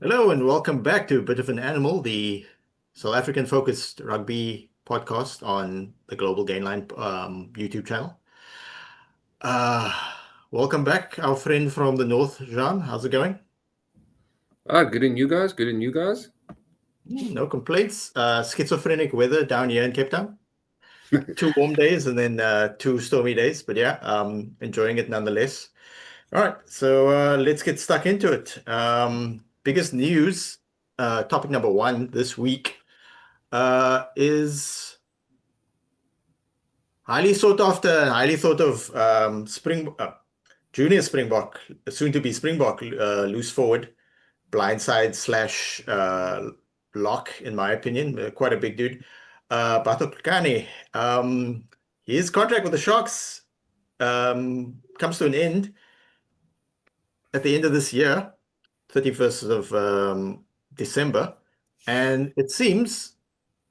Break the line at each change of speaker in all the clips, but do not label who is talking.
Hello and welcome back to Bit of an Animal, the South African focused rugby podcast on the Global Gainline YouTube channel. Uh, Welcome back, our friend from the north, Jean. How's it going?
Good in you guys. Good in you guys.
No complaints. Schizophrenic weather down here in Cape Town. 2 warm days and then 2 stormy days, but yeah, enjoying it nonetheless. All right, so let's get stuck into it. Biggest news, topic number one this week is highly sought after, highly thought of junior Springbok, soon to be Springbok, loose forward, blindside slash lock, in my opinion, quite a big dude. Batho Hlakani. His contract with the Sharks comes to an end at the end of this year, 31st of December, and it seems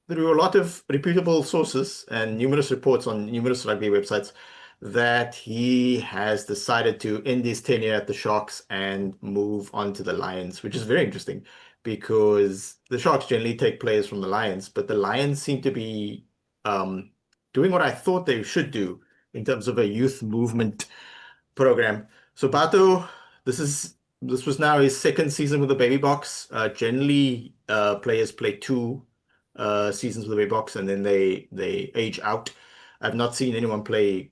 through a lot of reputable sources and numerous reports on numerous rugby websites that he has decided to end his tenure at the Sharks and move on to the Lions, which is very interesting because the Sharks generally take players from the Lions, but the Lions seem to be um, doing what I thought they should do in terms of a youth movement program. So Batho, this was now his second season with the Baby Boks. Generally, players play two seasons with the Baby Boks and then they age out. I've not seen anyone play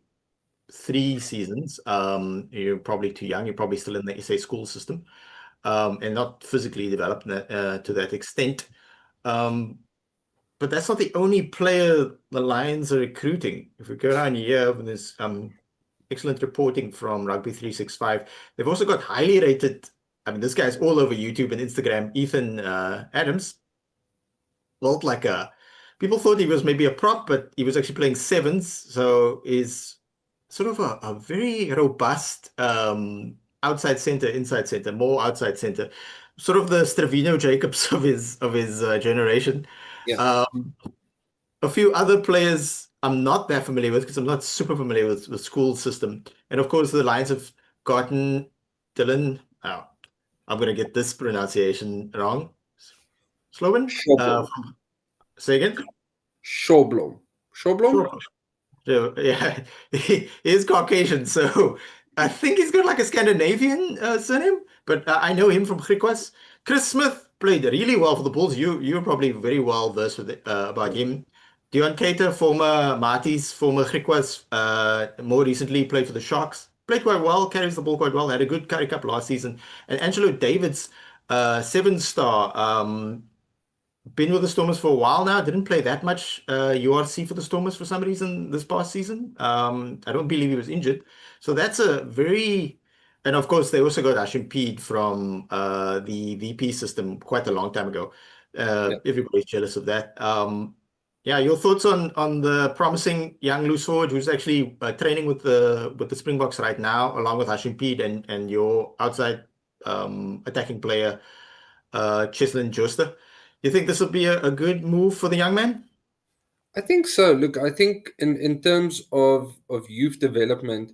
3 seasons. You're probably too young. You're probably still in the SA school system, and not physically developed to that extent. Um, but that's not the only player the Lions are recruiting. If we go down here, there's excellent reporting from Rugby 365. They've also got highly rated, I mean, this guy's all over YouTube and Instagram, Ethan Adams. Felt like people thought he was maybe a prop, but he was actually playing sevens. So is sort of a very robust outside center, inside center, more outside center, sort of the Stravino Jacobs of his generation.
Yeah.
Um, a few other players I'm not that familiar with because I'm not super familiar with the school system. And of course, the Lions have gotten Dylan. Oh, I'm going to get this pronunciation wrong. Sloven?
Shawblom.
Say again?
Shawblom. Shawblom?
Sure. So, yeah, he is Caucasian, so I think he's got like a Scandinavian surname, but I know him from Griquas. Chris Smith played really well for the Bulls. You're probably very well versed with about him. Dion Cater, former Marty's, former Griquas, more recently played for the Sharks. Played quite well, carries the ball quite well, had a good Currie Cup last season. And Angelo Davids, 7-star. Been with the Stormers for a while now. Didn't play that much URC for the Stormers for some reason this past season. I don't believe he was injured. So that's a very, and of course they also got Ashim Peed from the VP system quite a long time ago.
Yeah.
Everybody's jealous of that. Yeah, your thoughts on the promising young loose forward who's actually training with the Springboks right now, along with Ashim Peed and your outside attacking player, Cheslin Joster. You think this will be a good move for the young man?
I think so. Look, I think in terms of youth development,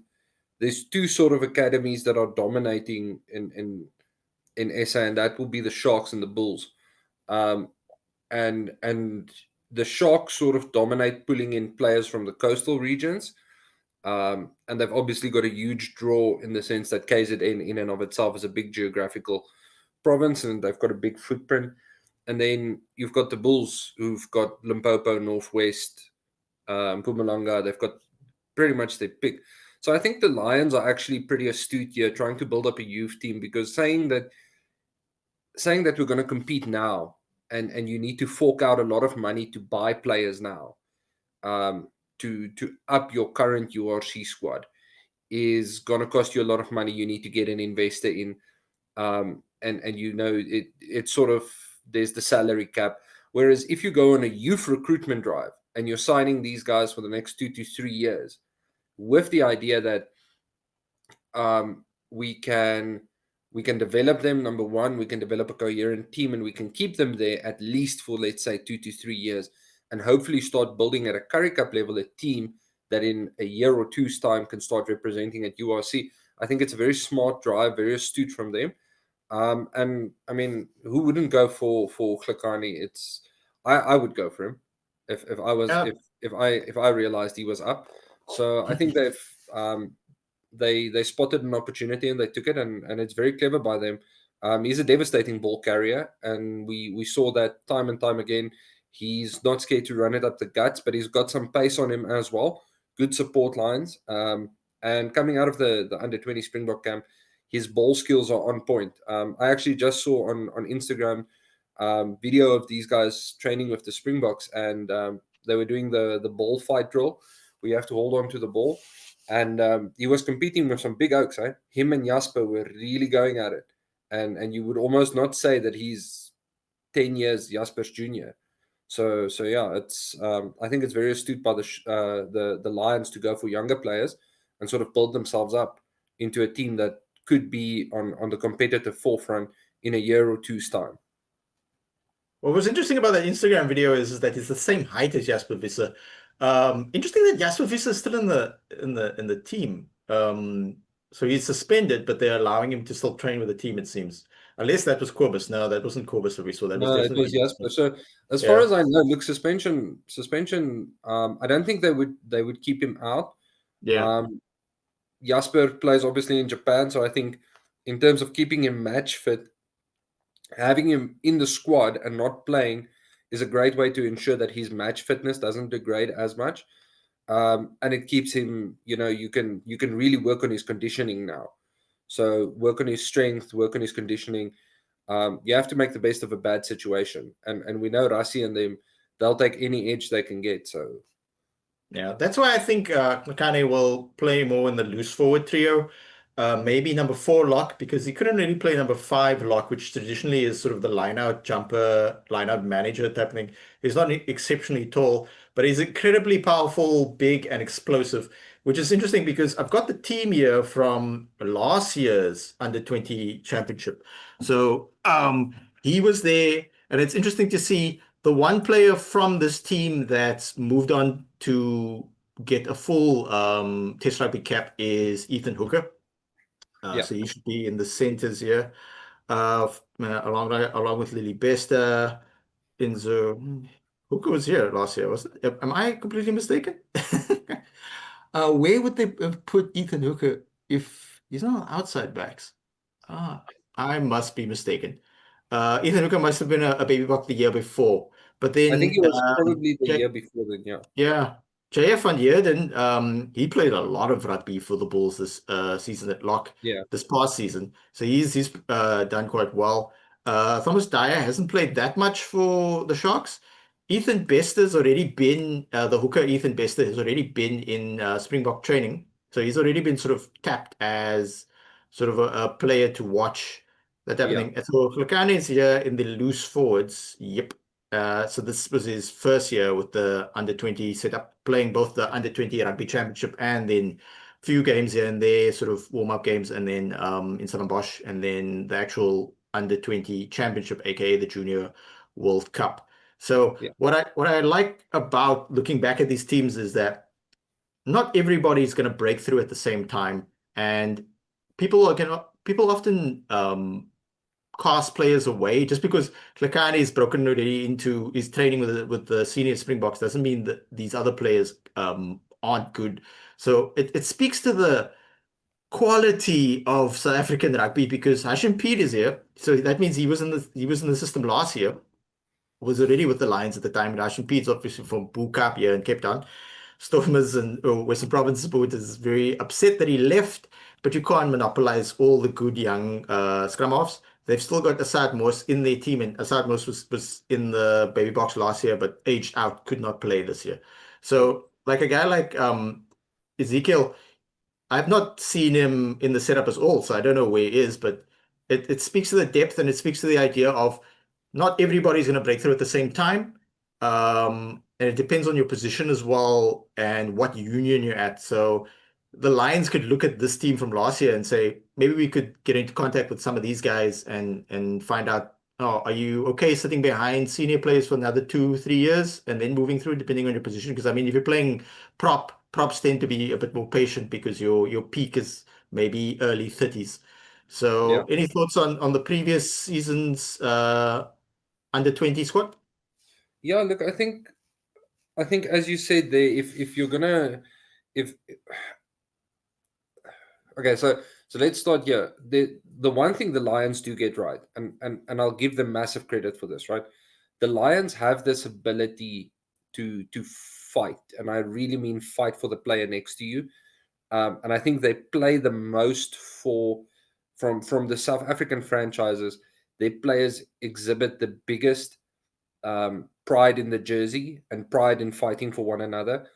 there's two sort of academies that are dominating in SA, and that will be the Sharks and the Bulls. Um, and the Sharks sort of dominate pulling in players from the coastal regions. And they've obviously got a huge draw in the sense that KZN in and of itself is a big geographical province and they've got a big footprint. And then you've got the Bulls who've got Limpopo, Northwest, Mpumalanga. They've got pretty much their pick. So I think the Lions are actually pretty astute here, trying to build up a youth team, because saying that we're going to compete now and you need to fork out a lot of money to buy players now, to up your current URC squad, is going to cost you a lot of money. You need to get an investor in, and it's sort of, there's the salary cap. Whereas if you go on a youth recruitment drive and you're signing these guys for the next 2 to 3 years, with the idea that um, we can we can develop them. Number one, we can develop a coherent team, and we can keep them there at least for, let's say, 2 to 3 years, and hopefully start building at a Currie Cup level a team that in a year or two's time can start representing at URC. I think it's a very smart drive, very astute from them. And I mean, who wouldn't go for Hlakani? I would go for him if I was
Yeah.
if I realized he was up. So I think they spotted an opportunity and they took it, and it's very clever by them. He's a devastating ball carrier, and we saw that time and time again. He's not scared to run it up the guts, but he's got some pace on him as well. Good support lines. And coming out of the under 20 Springbok camp, his ball skills are on point. I actually just saw on Instagram video of these guys training with the Springboks, and they were doing the ball fight drill. We have to hold on to the ball, and he was competing with some big oaks. Eh? Him and Jasper were really going at it, and you would almost not say that he's 10 years Jasper's junior. So yeah, it's I think it's very astute by the Lions to go for younger players and sort of build themselves up into a team that could be on the competitive forefront in a year or two's time.
What was interesting about that Instagram video is that he's the same height as Jasper Visser. Interesting that Jasper Visser is still in the team. So he's suspended, but they're allowing him to still train with the team, it seems. Unless that was Corbus. No, that wasn't Corbus that we saw. That was
No, it was
definitely
Jasper. So as far
yeah,
as I know, look, suspension. I don't think they would keep him out.
yeah.
Um, Jasper plays obviously in Japan, so I think in terms of keeping him match fit, having him in the squad and not playing is a great way to ensure that his match fitness doesn't degrade as much. And it keeps him, you can really work on his conditioning now. So work on his strength, work on his conditioning. You have to make the best of a bad situation, and we know Rassi and them, they'll take any edge they can get. So
Yeah, that's why I think Hlakani will play more in the loose forward trio. Maybe number four lock because he couldn't really play number five lock, which traditionally is sort of the line out jumper, line out manager type thing. He's not exceptionally tall, but he's incredibly powerful, big, and explosive, which is interesting because I've got the team here from last year's under 20 championship. So he was there, and it's interesting to see the one player from this team that's moved on to get a full Test rugby cap is Ethan Hooker.
yeah,
So he should be in the centers here, along with Lily Bester. Enzo Hooker was here last year, wasn't it? Am I completely mistaken? Where would they have put Ethan Hooker if he's not on outside backs? Ah, I must be mistaken. Ethan Hooker must have been a baby buck the year before. But
I think
then
it was probably the year before then. Yeah,
yeah. JF van Heerden, he played a lot of rugby for the Bulls this season at lock,
yeah,
this past season. So he's done quite well. Thomas Dyer hasn't played that much for the Sharks. Ethan Bester's already been the hooker. Ethan Bester has already been in Springbok training, so he's already been sort of tapped as sort of a player to watch that type of
yeah,
thing. And so Hlakani is here in the loose forwards. Yep. So this was his first year with the under 20 setup, playing both the under 20 rugby championship and then few games here and there, sort of warm up games, and then in Stellenbosch, and then the actual under 20 championship, aka the Junior World Cup. So
yeah,
what I like about looking back at these teams is that not everybody is going to break through at the same time, and people often cast players away just because Hlakani is broken already into is training with the senior Springboks doesn't mean that these other players aren't good. So it speaks to the quality of South African rugby because Hashim Peet is here. So that means he was in the system last year, was already with the Lions at the time. And Hashim Peet's obviously from Bukap here in Cape Town. Stormers and Western Province Board is very upset that he left, but you can't monopolize all the good young scrum-halves. They've still got Asad Moss in their team, and Asad Moss was in the baby box last year, but aged out, could not play this year.
mm,
So, like a guy like Ezekiel, I've not seen him in the setup at all, so I don't know where he is, but it speaks to the depth and it speaks to the idea of not everybody's going to break through at the same time. And it depends on your position as well and what union you're at. So the Lions could look at this team from last year and say, maybe we could get into contact with some of these guys and find out, oh, are you okay sitting behind senior players for another 2, 3 years and then moving through depending on your position? Because I mean, if you're playing props tend to be a bit more patient because your peak is maybe early 30s. So,
Yeah.
any thoughts on the previous season's under 20 squad?
Yeah, look, I think as you said there, if you're gonna if okay, so let's start here. The one thing the Lions do get right, and I'll give them massive credit for this, right? The Lions have this ability to fight, and I really mean fight for the player next to you. And I think they play the most for from the South African franchises. Their players exhibit the biggest pride in the jersey and pride in fighting for one another,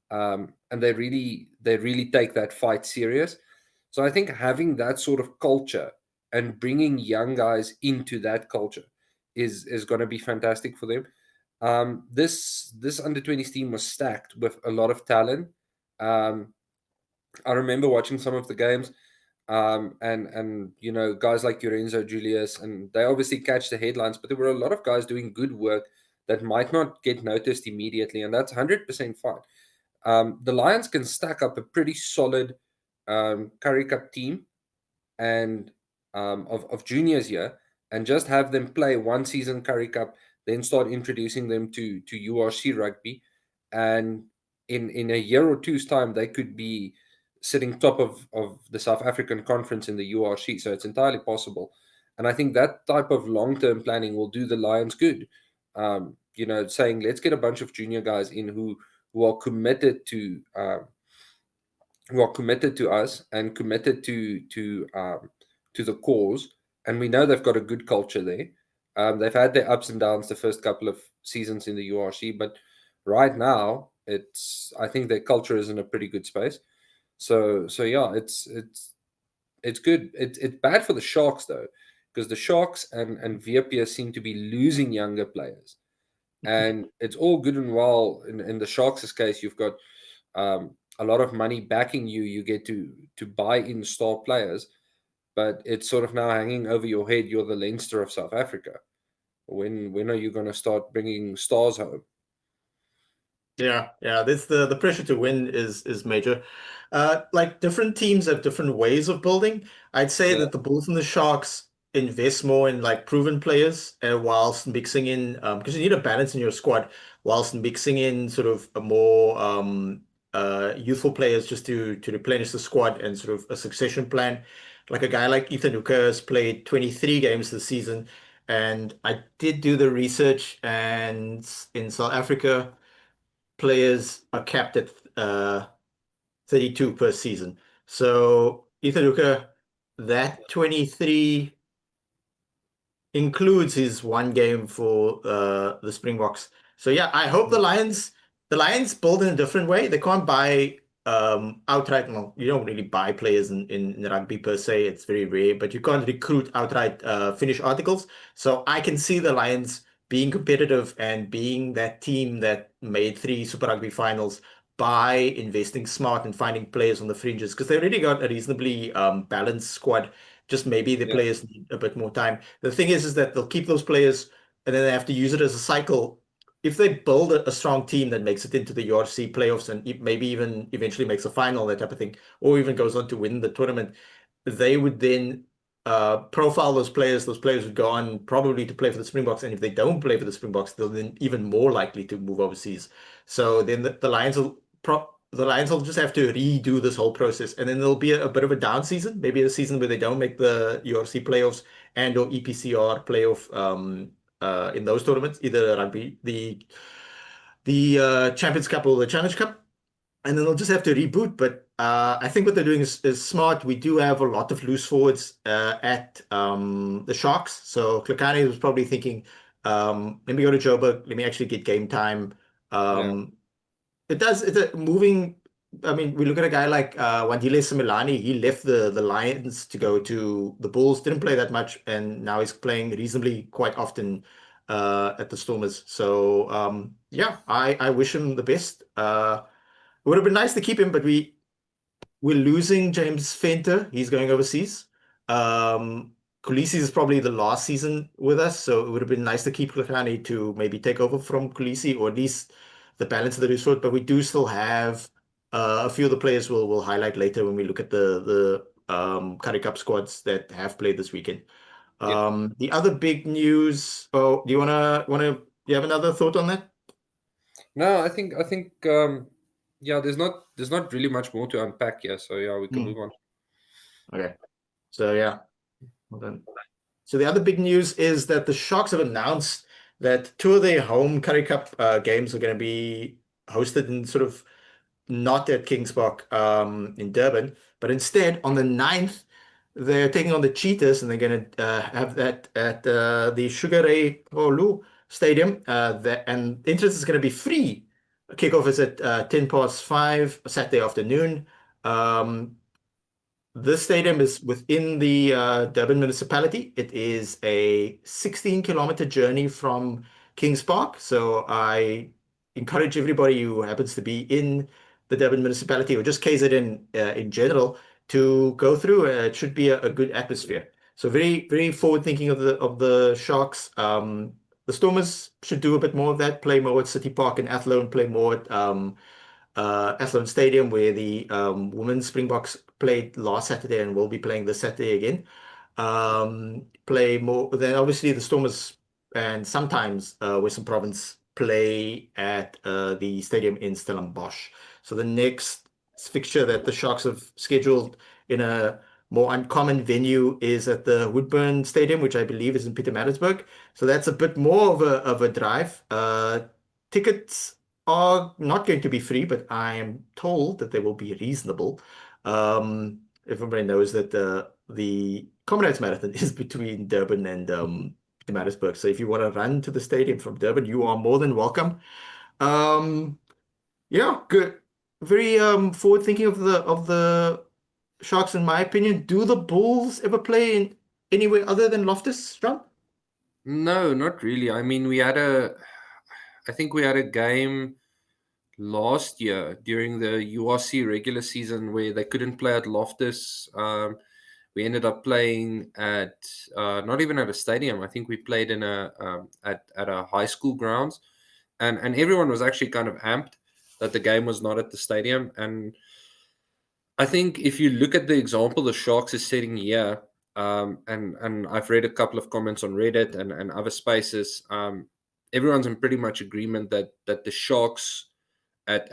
and they really take that fight serious. So I think having that sort of culture and bringing young guys into that culture is going to be fantastic for them. This under 20s team was stacked with a lot of talent. Um, I remember watching some of the games, and guys like Lorenzo Julius, and they obviously catch the headlines, but there were a lot of guys doing good work that might not get noticed immediately, and that's 100% fine. The Lions can stack up a pretty solid Currie Cup team and of juniors here, and just have them play one season Currie Cup, then start introducing them to URC rugby, and in a year or two's time, they could be sitting top of the South African conference in the URC. So it's entirely possible, and I think that type of long term planning will do the Lions good. Saying let's get a bunch of junior guys in who are committed to us and committed to the cause, and we know they've got a good culture there. They've had their ups and downs the first couple of seasons in the URC, but right now I think their culture is in a pretty good space. So yeah, it's good. It's bad for the Sharks though, because the Sharks and Viapia seem to be losing younger players, and it's all good and well in the Sharks' case. You've got a lot of money backing you. You get to buy in star players, but it's sort of now hanging over your head. You're the Leinster of South Africa. When are you going to start bringing stars home?
Yeah, yeah. This the pressure to win is major. Like different teams have different ways of building. I'd say
Yeah,
that the Bulls and the Sharks invest more in like proven players, whilst mixing in because you need a balance in your squad, whilst mixing in sort of a more youthful players just to replenish the squad and sort of a succession plan. Like a guy like Ethan Hooker has played 23 games this season, and I did do the research, and in South Africa players are capped at 32 per season. So Ethan Hooker, that 23 includes his one game for the Springboks. So yeah, I hope
yeah,
the Lions build in a different way. They can't buy outright. Well, you don't really buy players in rugby per se. It's very rare, but you can't recruit outright Finnish articles. So I can see the Lions being competitive and being that team that made three Super Rugby finals by investing smart and finding players on the fringes because they already got a reasonably balanced squad. Just maybe the
yeah,
players need a bit more time. The thing is that they'll keep those players and then they have to use it as a cycle. If they build a strong team that makes it into the URC playoffs and maybe even eventually makes a final, that type of thing, or even goes on to win the tournament, they would then profile those players. Those players would go on probably to play for the Springboks, and if they don't play for the Springboks, they're then even more likely to move overseas. So then the Lions will the Lions will just have to redo this whole process, and then there'll be a bit of a down season, maybe a season where they don't make the URC playoffs and or EPCR playoff in those tournaments, either rugby, the Champions Cup or the Challenge Cup, and then they'll just have to reboot. But I think what they're doing is smart. We do have a lot of loose forwards at the Sharks, so Hlakani was probably thinking, let me go to Joburg, let me actually get game time.
yeah,
Um, it's a moving. I mean, we look at a guy like Wandile Similani. He left the Lions to go to the Bulls. Didn't play that much, and now he's playing reasonably quite often at the Stormers. So yeah, I wish him the best. It would have been nice to keep him, but we're losing James Fenter. He's going overseas. Um, Kulisi is probably the last season with us, so it would have been nice to keep Hlakani to maybe take over from Kulisi or at least the balance of the resort. But we do still have a few of the players we'll highlight later when we look at the Currie Cup squads that have played this weekend.
Yeah.
The other big news. Oh, do you have another thought on that?
No, I think yeah, there's not really much more to unpack here. So yeah, we can
Hmm.
move on.
Okay. So yeah. Well done. So the other big news is that the Sharks have announced that two of their home Currie Cup games are going to be hosted in sort of not at Kings Park in Durban, but instead on the 9th, they're taking on the Cheetahs and they're going to have that at the Sugar Ray Olu Stadium. And interest is going to be free. Kickoff is at 10 past 5 Saturday afternoon. Um, this stadium is within the Durban municipality. It is a 16-kilometer journey from Kings Park. So I encourage everybody who happens to be in the Durban municipality or just KZN in general to go through. It should be a good atmosphere. So very, very forward thinking of the Sharks. The Stormers should do a bit more of that, play more at City Park and Athlone, play more at Athlone Stadium, where the women's Springboks played last Saturday and will be playing this Saturday again. Play more. Then obviously the Stormers and sometimes Western Province play at the stadium in Stellenbosch. So the next fixture that the Sharks have scheduled in a more uncommon venue is at the Woodburn Stadium, which I believe is in Pietermaritzburg. So that's a bit more of a drive. Tickets are not going to be free, but I am told that they will be reasonable. Everybody knows that the Comrades Marathon is between Durban and Pietermaritzburg. So if you want to run to the stadium from Durban, you are more than welcome. Um, yeah, good. Very forward thinking of the Sharks, in my opinion. Do the Bulls ever play in anywhere other than Loftus, John?
No, not really. I mean, I think we had a game last year during the URC regular season where they couldn't play at Loftus. We ended up playing at not even at a stadium. I think we played in a at a high school grounds, and everyone was actually kind of amped that the game was not at the stadium. And I think if you look at the example the Sharks is setting here, and I've read a couple of comments on Reddit and other spaces, everyone's in pretty much agreement that the Sharks at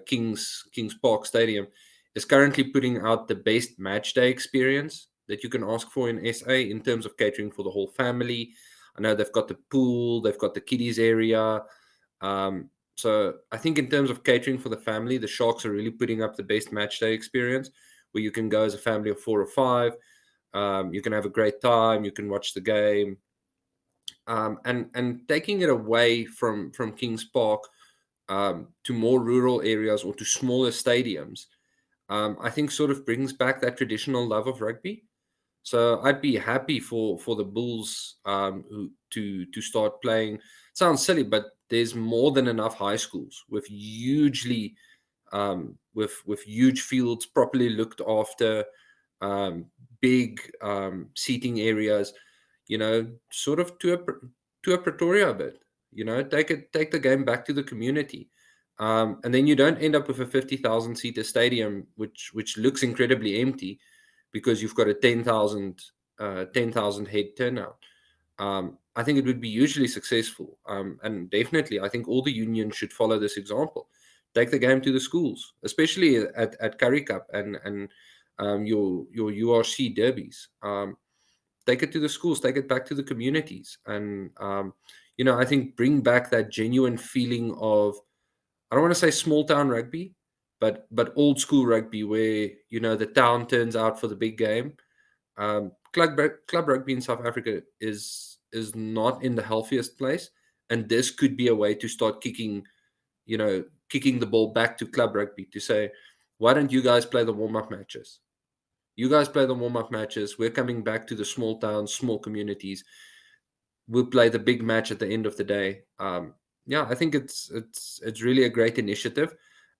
Kings Park Stadium is currently putting out the best match day experience that you can ask for in SA in terms of catering for the whole family. I know they've got the pool, they've got the kiddies area. So I think in terms of catering for the family, the Sharks are really putting up the best match day experience where you can go as a family of 4 or 5. You can have a great time. You can watch the game, and taking it away from Kings Park to more rural areas or to smaller stadiums, I think sort of brings back that traditional love of rugby. So I'd be happy for the Bulls to start playing. Sounds silly, but there's more than enough high schools with hugely with huge fields properly looked after, um, big seating areas. Sort of to a Pretoria a bit. Take the game back to the community. And then you don't end up with a 50,000 seater stadium, which looks incredibly empty because you've got a 10,000 head turnout. I think it would be hugely successful. And definitely, I think all the unions should follow this example. Take the game to the schools, especially at Currie Cup and your URC derbies. Take it to the schools, take it back to the communities. And, I think bring back that genuine feeling of, I don't want to say small town rugby, but old school rugby where, the town turns out for the big game. Club rugby in South Africa is not in the healthiest place, and this could be a way to start kicking the ball back to club rugby to say, why don't you guys play the warm up matches? You guys play the warm up matches. We're coming back to the small towns, small communities. We'll play the big match at the end of the day. Yeah, I think it's really a great initiative,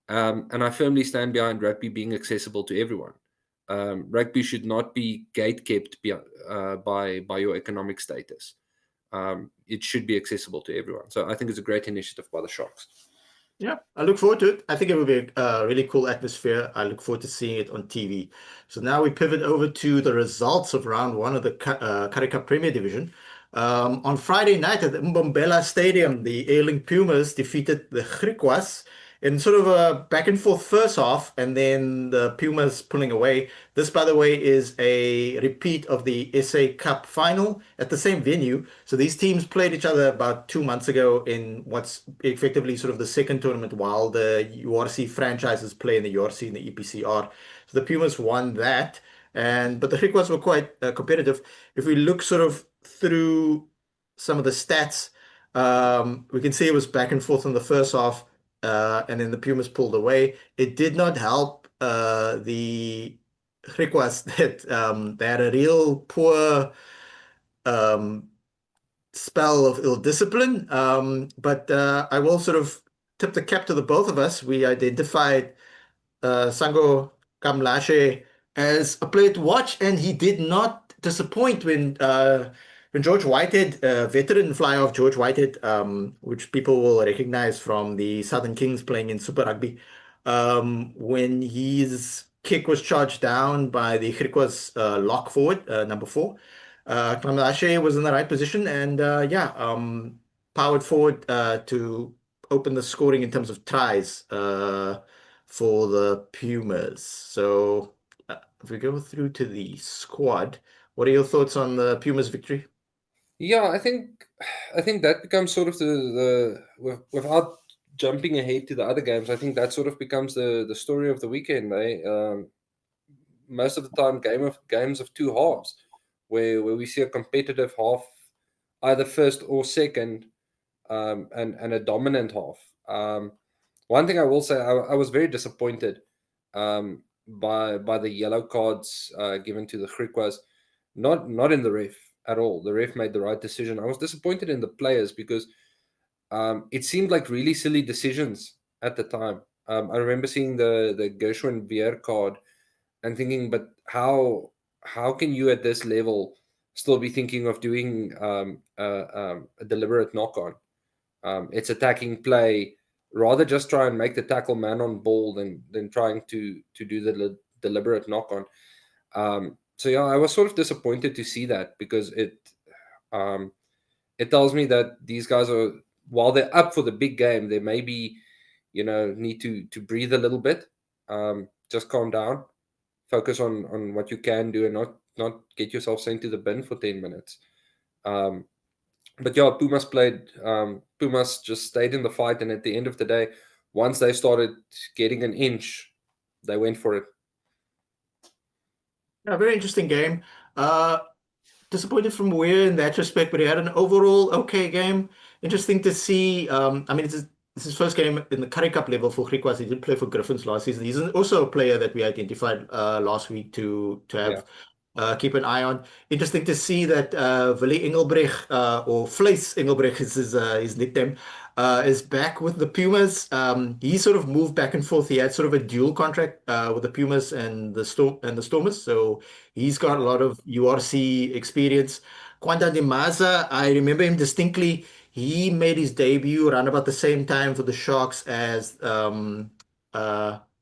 and I firmly stand behind rugby being accessible to everyone. Rugby should not be gate kept by your economic status. It should be accessible to everyone. So I think it's a great initiative by the Sharks.
Yeah, I look forward to it. I think it will be a really cool atmosphere. I look forward to seeing it on TV. So now we pivot over to the results of round one of the Currie Cup Premier Division. On Friday night at the Mbombela Stadium, the ailing Pumas defeated the Griquas in sort of a back and forth first half, and then the Pumas pulling away. This, by the way, is a repeat of the SA Cup final at the same venue. So these teams played each other about 2 months ago in what's effectively sort of the second tournament while the URC franchises play in the URC and the EPCR. So the Pumas won that, and but the Griquas were quite competitive. If we look sort of through some of the stats, we can see it was back and forth in the first half, and then the Pumas pulled away. It did not help the Griquas that they had a real poor um, spell of ill discipline. But I will sort of tip the cap to the both of us. We identified Sango Kamlashe as a player to watch, and he did not disappoint when George Whitehead, veteran fly-off George Whitehead, which people will recognize from the Southern Kings playing in Super Rugby, when his kick was charged down by the Griquas lock forward, number 4. Kamlashe was in the right position and powered forward to open the scoring in terms of tries. For the Pumas. So if we go through to the squad, what are your thoughts on the Pumas victory?
Yeah, I think that becomes sort of without jumping ahead to the other games. I think that sort of becomes the story of the weekend. Most of the time, games of two halves, where we see a competitive half, either first or second, and a dominant half. One thing I will say, I was very disappointed by the yellow cards given to the Griquas. Not in the ref at all. The ref made the right decision. I was disappointed in the players because it seemed like really silly decisions at the time. I remember seeing the Gershwin Beer card and thinking, but how can you at this level still be thinking of doing a deliberate knock on? It's attacking play. Rather just try and make the tackle man on ball than trying to do the deliberate knock on. So yeah, I was sort of disappointed to see that because um, it tells me that these guys are, while they're up for the big game, they maybe need to breathe a little bit, just calm down, focus on what you can do, and not get yourself sent to the bin for 10 minutes. Um, but yeah, Pumas played. Pumas just stayed in the fight, and at the end of the day, once they started getting an inch, they went for it.
Yeah, very interesting game. Uh, Disappointed from Weir in that respect, but he had an overall okay game. Interesting to see. I mean, it's his first game in the Currie Cup level for Griquas. He did play for Griffins last season. He's also a player that we identified last week to
Yeah,
have keep an eye on. Interesting to see that Willie Engelbrecht, or Vleis Engelbrecht is his nickname, is back with the Pumas. He sort of moved back and forth. He had sort of a dual contract with the Pumas and the Stormers, so he's got a lot of URC experience. Kwanda Dimaza, I remember him distinctly. He made his debut around about the same time for the Sharks as Apelele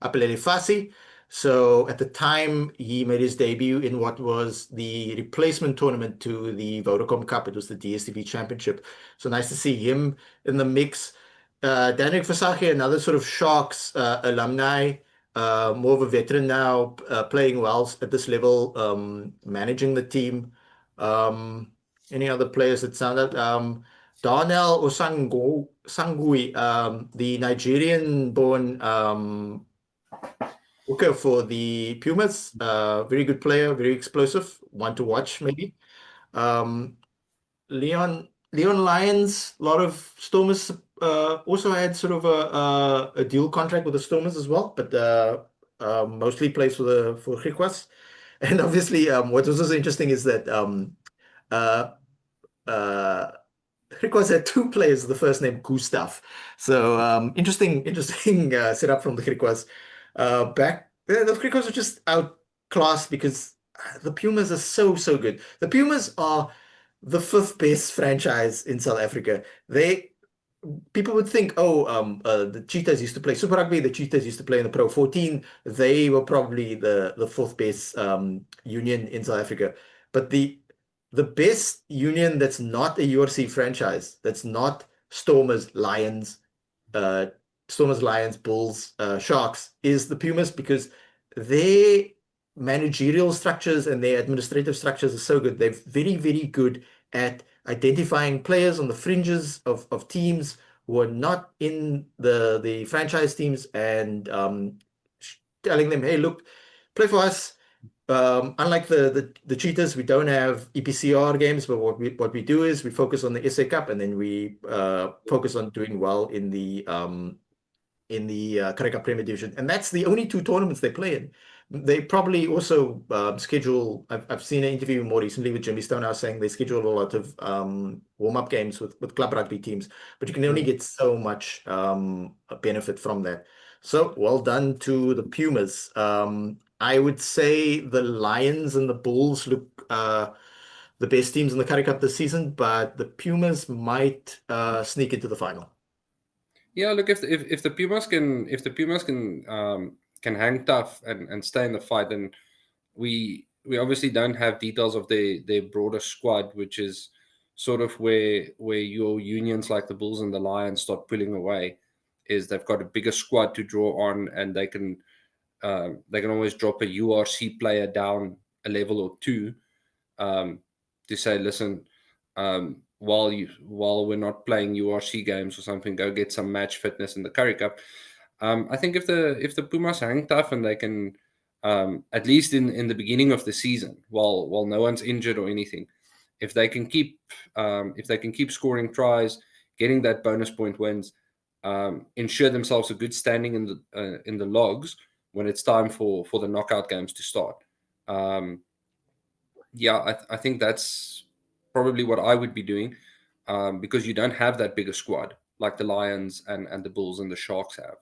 Fassi. So at the time, he made his debut in what was the replacement tournament to the Vodacom Cup. It was the DStv Championship. So nice to see him in the mix. Daniel Versace, another sort of Sharks alumni, more of a veteran now, playing well at this level, managing the team. Any other players that sound out? Darnell Sangui, the Nigerian-born hooker for the Pumas. Very good player, very explosive. One to watch, maybe. Um, Leon Lyons, a lot of Stormers also had sort of a dual contract with the Stormers as well, but mostly plays for Griquas. And obviously, what was also interesting is that uh, uh, Griquas had two players with the first name Gustav. So interesting setup from the Griquas. The Griquas are just outclassed because the Pumas are so good. The Pumas are the fifth best franchise in South Africa. They people would think, oh, the Cheetahs used to play Super Rugby, the Cheetahs used to play in the Pro 14. They were probably the fourth best union in South Africa. But the best union that's not a URC franchise, that's not Stormers, Lions, uh, Stormers, Lions, Bulls, Sharks, is the Pumas because their managerial structures and their administrative structures are so good. They're very, very good at identifying players on the fringes of teams who are not in the franchise teams and telling them, hey, look, play for us. Unlike the Cheetahs, we don't have EPCR games, but what we do is we focus on the SA Cup and then we focus on doing well in the Currie Cup Premier Division, and that's the only two tournaments they play in. They probably also schedule. I've seen an interview more recently with Jimmy Stonehouse saying they schedule a lot of warm-up games with club rugby teams, but you can only
Mm.
get so much benefit from that. So well done to the Pumas. I would say the Lions and the Bulls look the best teams in the Currie Cup this season, but the Pumas might sneak into the final.
Yeah, look, if the Pumas can hang tough and stay in the fight, then we obviously don't have details of their broader squad, which is sort of where your unions like the Bulls and the Lions start pulling away. Is they've got a bigger squad to draw on, and they can always drop a URC player down a level or two, um, to say, listen, while we're not playing URC games or something, go get some match fitness in the Currie Cup. I think if the Pumas hang tough and they can, at least in the beginning of the season, while no one's injured or anything, if they can keep scoring tries, getting that bonus point wins, ensure themselves a good standing in the logs when it's time for the knockout games to start. Um, yeah, I think that's probably what I would be doing, because you don't have that bigger squad like the Lions and the Bulls and the Sharks have.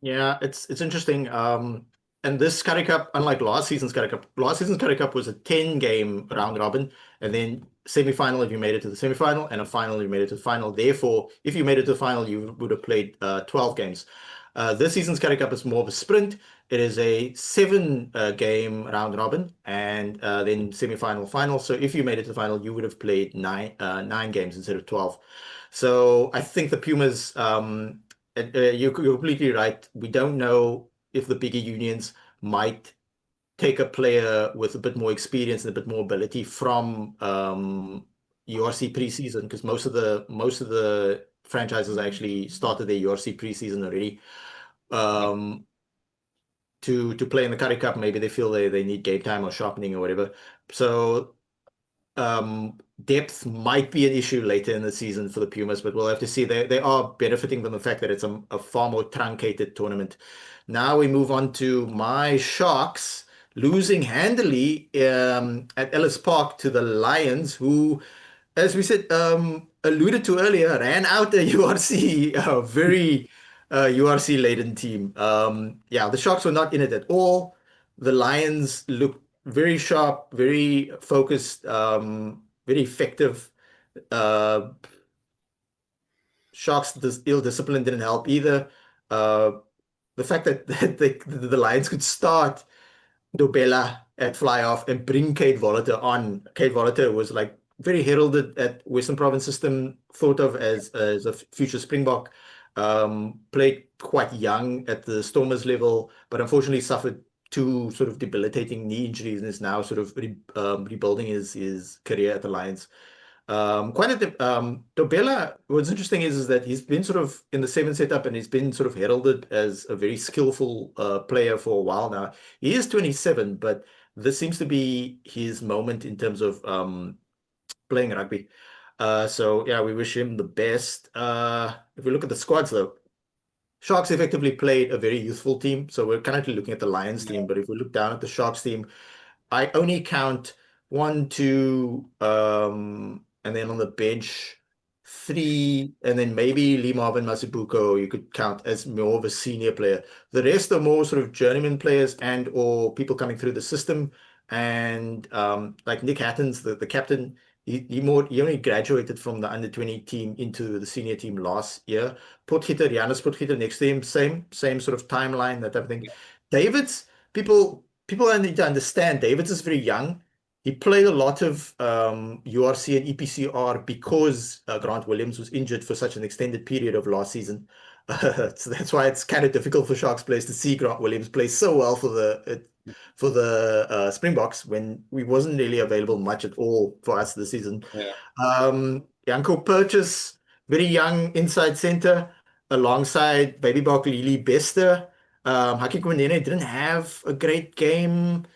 Yeah, it's interesting. And this Currie Cup, unlike last season's Currie Cup was a 10 game round robin, and then semi-final if you made it to the semi-final, and a final if you made it to the final. Therefore, if you made it to the final, you would have played 12 games. This season's Currie Cup is more of a sprint. It is a seven game round robin, and then semi-final, final. So if you made it to the final, you would have played nine games instead of 12. So I think the Pumas. You're completely right. We don't know if the bigger unions might take a player with a bit more experience and a bit more ability from URC preseason because most of the franchises actually started their URC preseason already.
Yeah.
Um, to play in the Currie Cup, maybe they feel they need game time or sharpening or whatever. So depth might be an issue later in the season for the Pumas, but we'll have to see. They are benefiting from the fact that it's a far more truncated tournament. Now we move on to my Sharks losing handily at Ellis Park to the Lions, who, as we said, alluded to earlier, ran out a URC, very URC laden team. Yeah, the Sharks were not in it at all. The Lions looked very sharp, very focused, very effective. Uh, Sharks' ill discipline didn't help either. Uh, the fact that, the Lions could start Dobela at fly off and bring Kate Voliter on. Kate Voliter was like very heralded at Western Province system, thought of as a future Springbok. Played quite young at the Stormers level, but unfortunately suffered two sort of debilitating knee injuries and is now sort of rebuilding his career at the Lions. Dobela, what's interesting is that he's been sort of in the seven setup and he's been sort of heralded as a very skillful player for a while now. He is 27, but this seems to be his moment in terms of playing rugby. So yeah, we wish him the best. If we look at the squads though, Sharks effectively played a very youthful team. So we're currently looking at the Lions
Yeah.
team, but if we look down at the Sharks team, I only count one, two, and then on the bench, three, and then maybe Lee Marvin Masibuko you could count as more of a senior player. The rest are more sort of journeyman players and or people coming through the system. And like Nick Hattons, the captain, He only graduated from the under-20 team into the senior team last year. Potgieter, Janus Potgieter next to him, same sort of timeline, that type of thing. Davids, people need to understand, Davids is very young. He played a lot of URC and EPCR because Grant Williams was injured for such an extended period of last season. So that's why it's kind of difficult for Sharks players to see Grant Williams play so well for the Springboks when we wasn't really available much at all for us this season.
Yeah.
Janko Purchase, very young inside center, alongside Baby Bok Lili Bester. Haki Kwendene didn't have a great game.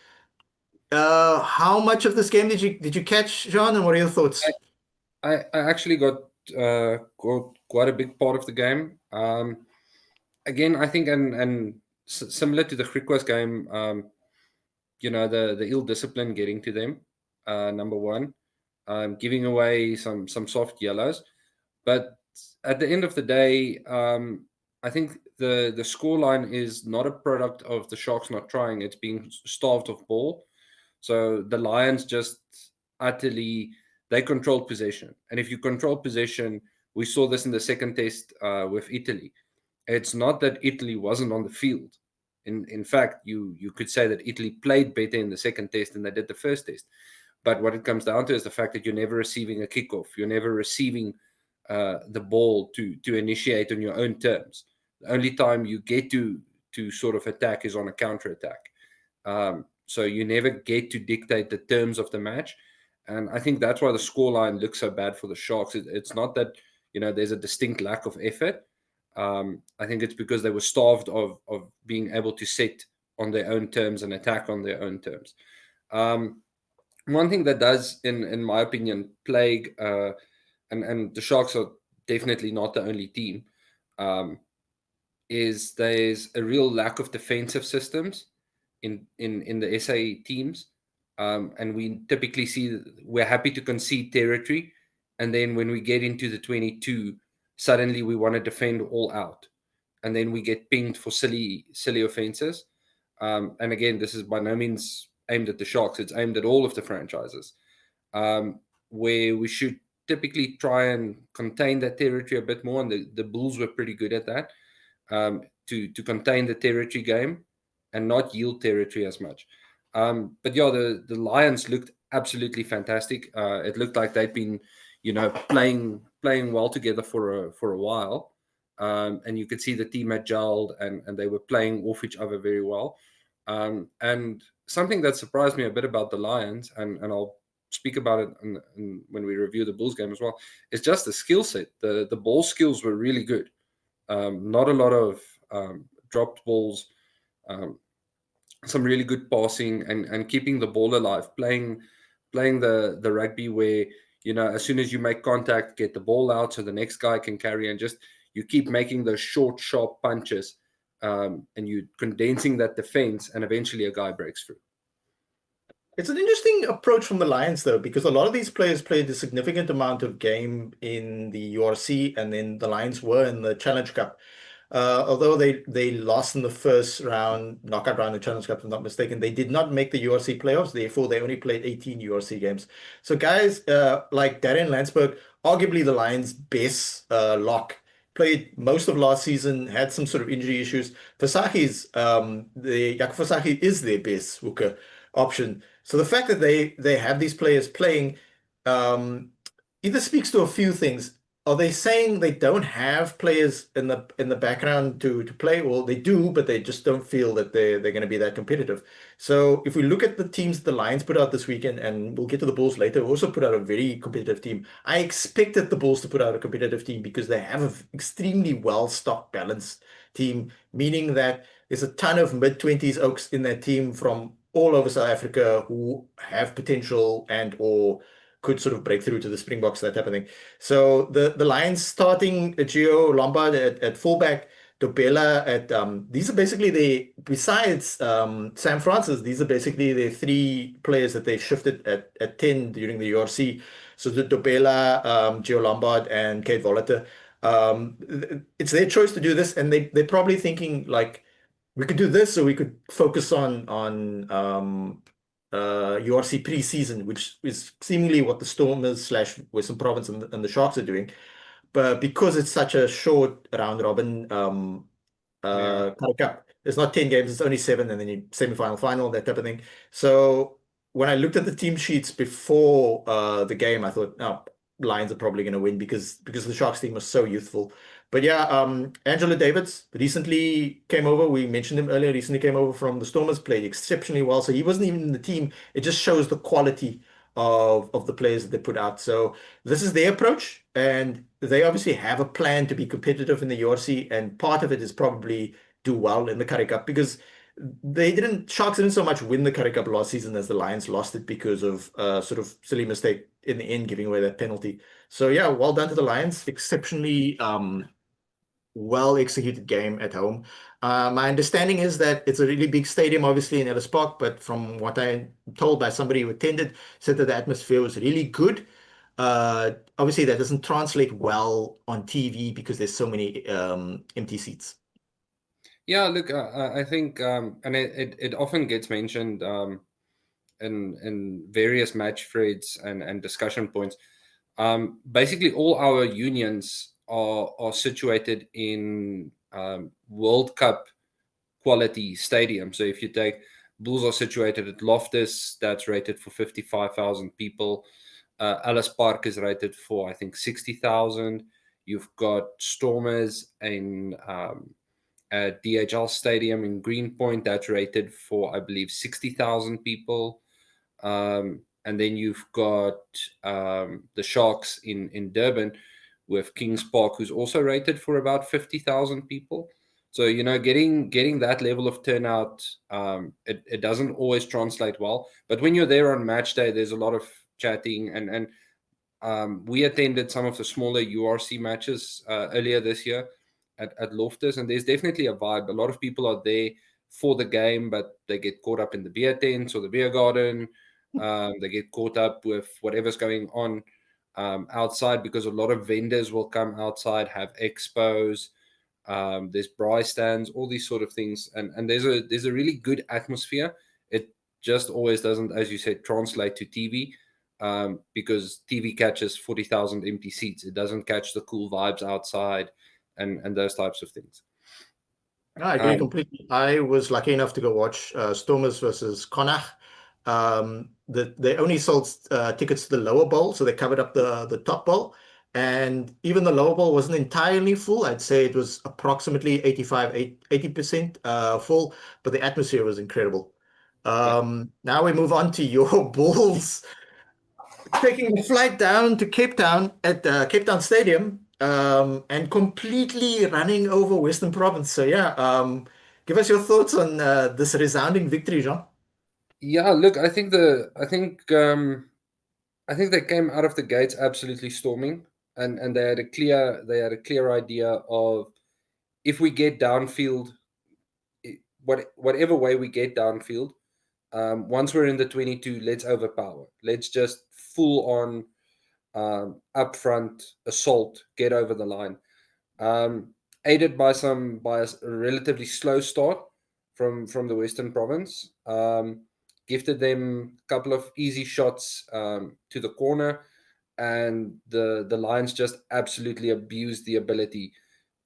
How much of this game did you catch, John, and what are your thoughts?
I actually got quite a big part of the game. Again, I think, and similar to the Griquas game, the ill discipline getting to them. Number one, giving away some soft yellows, but at the end of the day, I think the scoreline is not a product of the Sharks not trying. It's being starved of ball. So the Lions just utterly they controlled possession, and if you control possession, we saw this in the second test with Italy. It's not that Italy wasn't on the field. In fact, you could say that Italy played better in the second test than they did the first test. But what it comes down to is the fact that you're never receiving a kickoff. You're never receiving the ball to initiate on your own terms. The only time you get to sort of attack is on a counter attack. So you never get to dictate the terms of the match. And I think that's why the scoreline looks so bad for the Sharks. It's not that there's a distinct lack of effort. I think it's because they were starved of being able to set on their own terms and attack on their own terms. One thing that does, in my opinion, plague and the Sharks are definitely not the only team, is there's a real lack of defensive systems in the SA teams. And we typically see we're happy to concede territory. And then when we get into the 22, suddenly we want to defend all out. And then we get pinged for silly offenses. And again, this is by no means aimed at the Sharks. It's aimed at all of the franchises, where we should typically try and contain that territory a bit more. And the Bulls were pretty good at that, to contain the territory game and not yield territory as much. But yeah, the Lions looked absolutely fantastic. It looked like they'd been, playing well together for a while. And you could see the team had gelled and they were playing off each other very well. And something that surprised me a bit about the Lions, and I'll speak about it when we review the Bulls game as well, is just the skill set. The ball skills were really good. Not a lot of dropped balls, some really good passing and keeping the ball alive, playing the rugby where, as soon as you make contact, get the ball out so the next guy can carry, and just you keep making those short, sharp punches, and you condensing that defense, and eventually a guy breaks through.
It's an interesting approach from the Lions, though, because a lot of these players played a significant amount of game in the URC, and then the Lions were in the Challenge Cup. Although they lost in the first round, knockout round of Challenge Cup, if I'm not mistaken, they did not make the URC playoffs. Therefore, they only played 18 URC games. So guys like Darren Landsberg, arguably the Lions' best lock, played most of last season, had some sort of injury issues. Jaco Versace is their best hooker option. So the fact that they have these players playing either speaks to a few things. Are they saying they don't have players in the background to play? Well, they do, but they just don't feel that they're going to be that competitive. So if we look at the teams the Lions put out this weekend, and we'll get to the Bulls later, also put out a very competitive team. I expected the Bulls to put out a competitive team because they have an extremely well-stocked, balanced team, meaning that there's a ton of mid-20s Oaks in that team from all over South Africa who have potential and or could sort of break through to the Springboks, that type of thing. So the Lions starting Gio Lombard at fullback, Dobela at these are basically besides Sam Francis, these are basically the three players that they shifted at 10 during the URC. So the Dobela, Gio Lombard, and Kate Voliter. It's their choice to do this, and they're probably thinking like, we could do this, or we could focus on URC pre-season, which is seemingly what the Stormers slash Western Province and the Sharks are doing. But because it's such a short round robin
Yeah.
Currie Cup, it's not 10 games, it's only seven, and then you semi-final, final, that type of thing. So when I looked at the team sheets before the game, I thought, oh, Lions are probably going to win because the Sharks team was so youthful. But yeah, Angelo Davids recently came over. We mentioned him earlier. Recently came over from the Stormers, played exceptionally well. So he wasn't even in the team. It just shows the quality of the players that they put out. So this is their approach, and they obviously have a plan to be competitive in the URC, and part of it is probably do well in the Currie Cup because Sharks didn't so much win the Currie Cup last season as the Lions lost it because of sort of silly mistake in the end, giving away that penalty. So yeah, well done to the Lions. Exceptionally well executed game at home. My understanding is that it's a really big stadium, obviously in Ellis Park, but from what I'm told by somebody who attended, said that the atmosphere was really good. Obviously, that doesn't translate well on TV because there's so many empty seats.
Yeah, look, I think, and it often gets mentioned in various match threads and discussion points. Basically, all our unions are situated in World Cup quality stadium. So if you take Bulls are situated at Loftus, that's rated for 55,000 people. Ellis Park is rated for, I think, 60,000. You've got Stormers in DHL Stadium in Greenpoint, that's rated for, I believe, 60,000 people. And then you've got the Sharks in Durban with Kings Park, who's also rated for about 50,000 people. So getting that level of turnout, it doesn't always translate well. But when you're there on match day, there's a lot of chatting, and we attended some of the smaller URC matches earlier this year at Loftus, and there's definitely a vibe. A lot of people are there for the game, but they get caught up in the beer tents or the beer garden. They get caught up with whatever's going on outside because a lot of vendors will come outside, have expos. There's braai stands, all these sort of things, and there's a really good atmosphere. It just always doesn't, as you said, translate to TV because TV catches 40,000 empty seats. It doesn't catch the cool vibes outside and those types of things.
I agree
Um,
completely. I was lucky enough to go watch Stormers versus Connacht. They only sold tickets to the lower bowl, so they covered up the top bowl. And even the lower bowl wasn't entirely full. I'd say it was approximately 80% full, but the atmosphere was incredible.
yeah.
Now we move on to your Bulls taking the flight down to Cape Town at Cape Town Stadium and completely running over Western Province. So yeah, give us your thoughts on this resounding victory, Jean.
Yeah, look, I think they came out of the gates absolutely storming, and they had a clear idea of if we get downfield, whatever way we get downfield, once we're in the 22, let's overpower. Let's just full on upfront assault, get over the line. Aided by a relatively slow start from the Western Province. Gifted them a couple of easy shots to the corner, and the Lions just absolutely abused the ability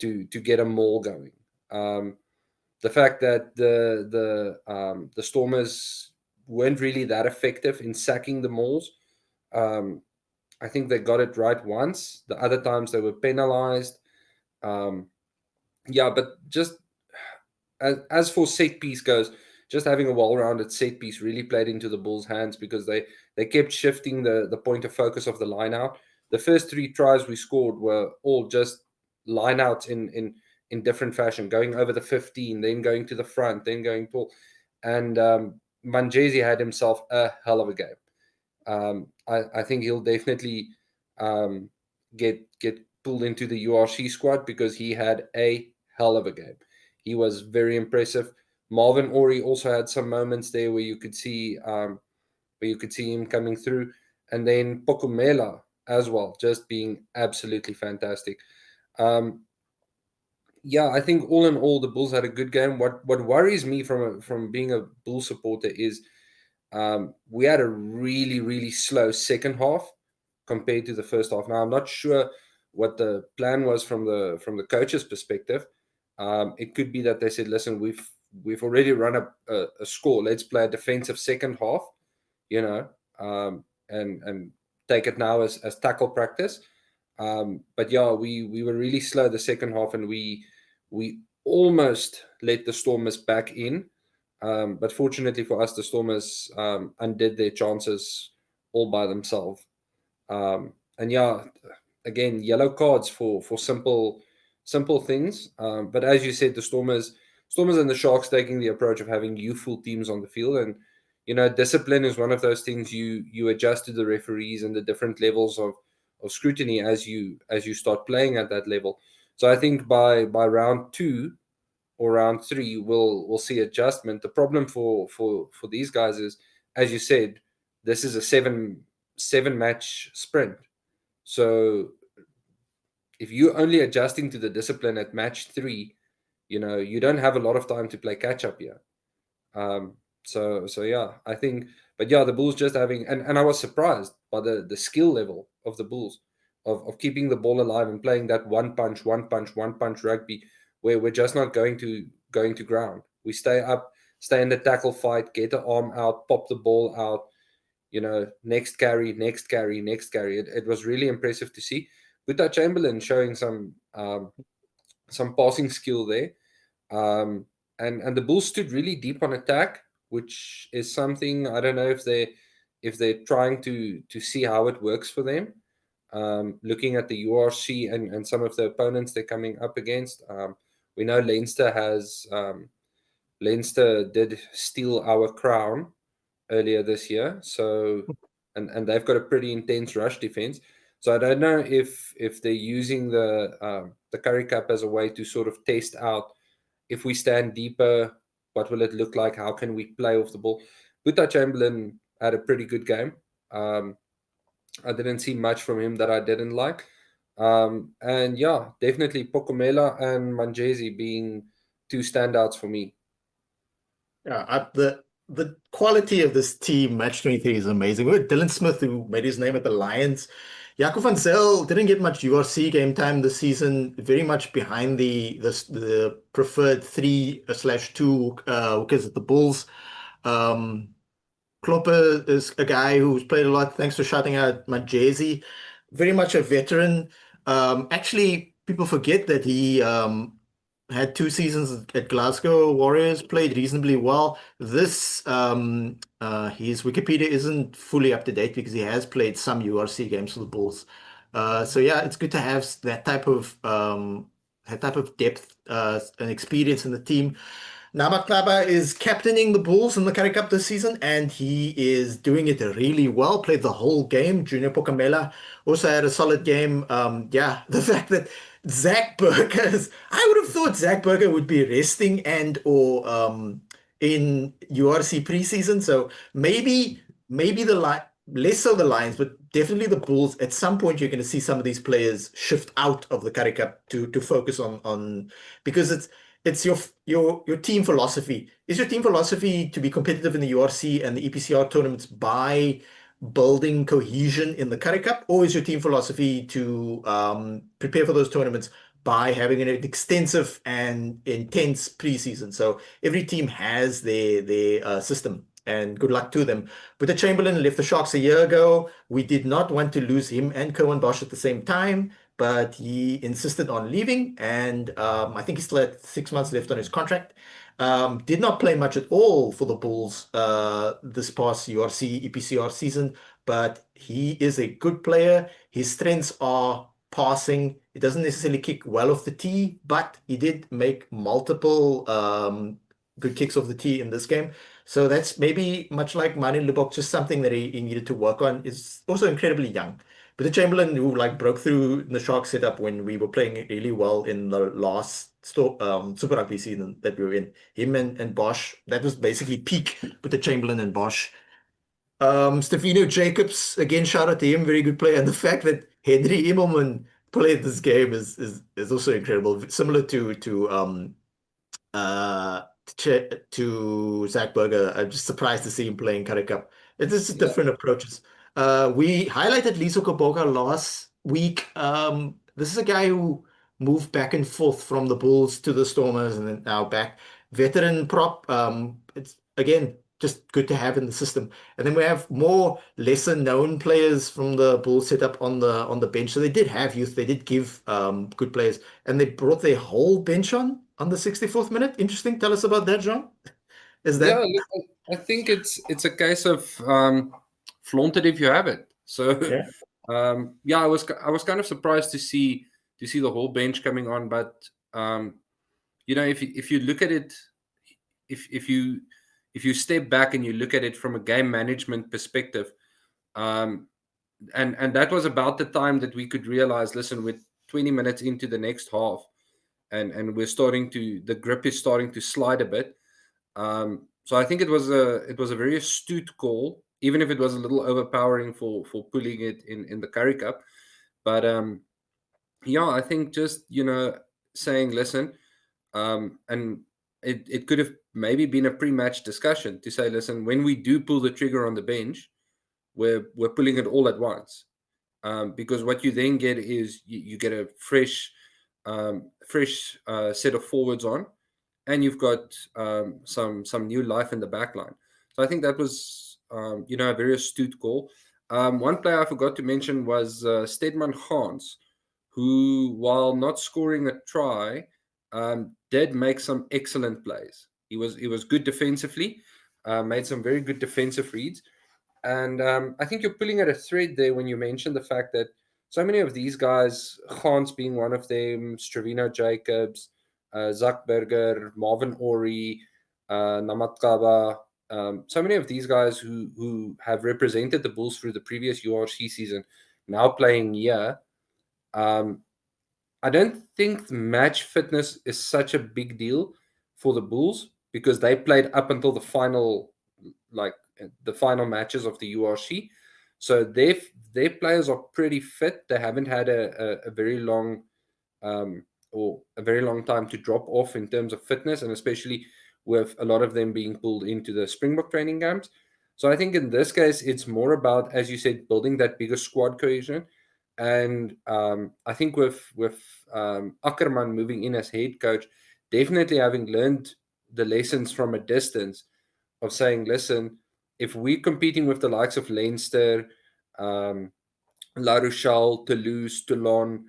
to get a maul going. The fact that the Stormers weren't really that effective in sacking the mauls. Um, I think they got it right once. The other times they were penalized. Um, yeah, but just as for set piece goes, just having a well-rounded set piece really played into the Bulls' hands because they kept shifting the point of focus of the line out. The first three tries we scored were all just line outs in different fashion, going over the 15, then going to the front, then going pull. And Manjesi had himself a hell of a game. I think he'll definitely um, get pulled into the URC squad because he had a hell of a game. He was very impressive. Marvin Ori also had some moments there where you could see him coming through, and then Pokumela as well, just being absolutely fantastic. Um, yeah, I think all in all, the Bulls had a good game. What worries me from being a Bull supporter is We had a really, really slow second half compared to the first half. Now I'm not sure what the plan was from the coach's perspective. It could be that they said, "Listen, we've already run up a score. Let's play a defensive second half, you know, and take it now as tackle practice." But yeah, we were really slow the second half, and we almost let the Stormers back in. But fortunately for us, the Stormers undid their chances all by themselves. And yeah, again, yellow cards for simple things. But as you said, the Stormers and the Sharks taking the approach of having youthful teams on the field, and discipline is one of those things you adjust to the referees and the different levels of scrutiny as you start playing at that level. So I think by round two or round three, we'll see adjustment. The problem for these guys is, as you said, this is a seven match sprint. So if you're only adjusting to the discipline at match three, you don't have a lot of time to play catch up here. So yeah, I think, but yeah, the Bulls just having, and I was surprised by the skill level of the Bulls of keeping the ball alive and playing that one punch rugby, where we're just not going to ground. We stay up, stay in the tackle fight, get the arm out, pop the ball out, next carry, next carry, next carry. It was really impressive to see. Buta Chamberlain showing some passing skill there. And the Bulls stood really deep on attack, which is something I don't know if they're trying to see how it works for them. Looking at the URC and some of the opponents they're coming up against, we know Leinster did steal our crown earlier this year, so and they've got a pretty intense rush defense. So I don't know if they're using the Currie Cup as a way to sort of test out, if we stand deeper, what will it look like? How can we play off the ball? Buta Chamberlain had a pretty good game. I didn't see much from him that I didn't like. And yeah, definitely Pokomela and Manjesi being two standouts for me.
Yeah, the quality of this team, match 23, is amazing. We had Dylan Smith, who made his name at the Lions. Jaco van Zyl didn't get much URC game time this season, very much behind the preferred 3/2 hookers at the Bulls. Um, Klopper is a guy who's played a lot. Thanks for shouting out Manjesi. Very much a veteran. Actually, people forget that he had 2 seasons at Glasgow Warriors, played reasonably well. His Wikipedia isn't fully up to date because he has played some URC games for the Bulls. So yeah, it's good to have that type of depth and experience in the team. Namaklaba is captaining the Bulls in the Currie Cup this season, and he is doing it really well. Played the whole game. Junior Pokamela also had a solid game. Yeah, the fact that I would have thought Zach Burger would be resting and or in URC preseason. So maybe less so the Lions, but definitely the Bulls. At some point, you're going to see some of these players shift out of the Currie Cup to focus on because it's your team philosophy. Is your team philosophy to be competitive in the URC and the EPCR tournaments by building cohesion in the Currie Cup, or is your team philosophy to prepare for those tournaments by having an extensive and intense preseason? So every team has their system, and good luck to them. But the Chamberlain left the Sharks a year ago. We did not want to lose him and Cohen Bosch at the same time, but he insisted on leaving, and I think he still had 6 months left on his contract. Did not play much at all for the Bulls this past URC EPCR season, but he is a good player. His strengths are passing. He doesn't necessarily kick well off the tee, but he did make multiple good kicks off the tee in this game. So that's maybe much like Mani Lubok, just something that he needed to work on. Is also incredibly young. But the Chamberlain, who broke through in the Shark setup when we were playing really well in the last Super Rugby season that we were in, him and Bosch, that was basically peak with the Chamberlain and Bosch. Stefano Jacobs, again, shout out to him, very good player. And the fact that Henry Immelman played this game is also incredible. Similar to to Zach Berger. I'm just surprised to see him playing Currie Cup. It's just
Yeah,
different approaches. We highlighted Liso Kaboga last week. This is a guy who moved back and forth from the Bulls to the Stormers and then now back. Veteran prop. It's again just good to have in the system. And then we have more lesser known players from the Bulls setup on the bench. So they did have youth. They did give good players, and they brought their whole bench on the 64th minute. Interesting. Tell us about that, John. Is
yeah.
that
Look, I think it's a case of flaunt it if you have it. So,
yeah?
yeah, I was kind of surprised to see the whole bench coming on, but if you look at it, if you step back and you look at it from a game management perspective, um, and that was about the time that we could realize, listen, we're 20 minutes into the next half, and the grip is starting to slide a bit. So I think it was a very astute call, even if it was a little overpowering for pulling it in the Currie Cup. But yeah, I think just saying, listen, and it could have maybe been a pre-match discussion to say, listen, when we do pull the trigger on the bench, we're pulling it all at once, because what you then get is you get a fresh set of forwards on, and you've got some new life in the back line. So I think that was a very astute call. One player I forgot to mention was Stedman Hans, who, while not scoring a try, did make some excellent plays. He was good defensively, made some very good defensive reads, and I think you're pulling at a thread there when you mention the fact that so many of these guys, Hans being one of them, Stravino Jacobs, Zach Berger, Marvin Ori, Namatkaba, so many of these guys who have represented the Bulls through the previous URC season, now playing here. Um, I don't think match fitness is such a big deal for the Bulls because they played up until the final, like the final matches of the URC. So their players are pretty fit. They haven't had a very long or a very long time to drop off in terms of fitness, and especially with a lot of them being pulled into the Springbok training camps. So I think in this case, it's more about, as you said, building that bigger squad cohesion. And I think with Ackerman moving in as head coach, definitely having learned the lessons from a distance of saying, listen, if we're competing with the likes of Leinster, um, La Rochelle, Toulouse, Toulon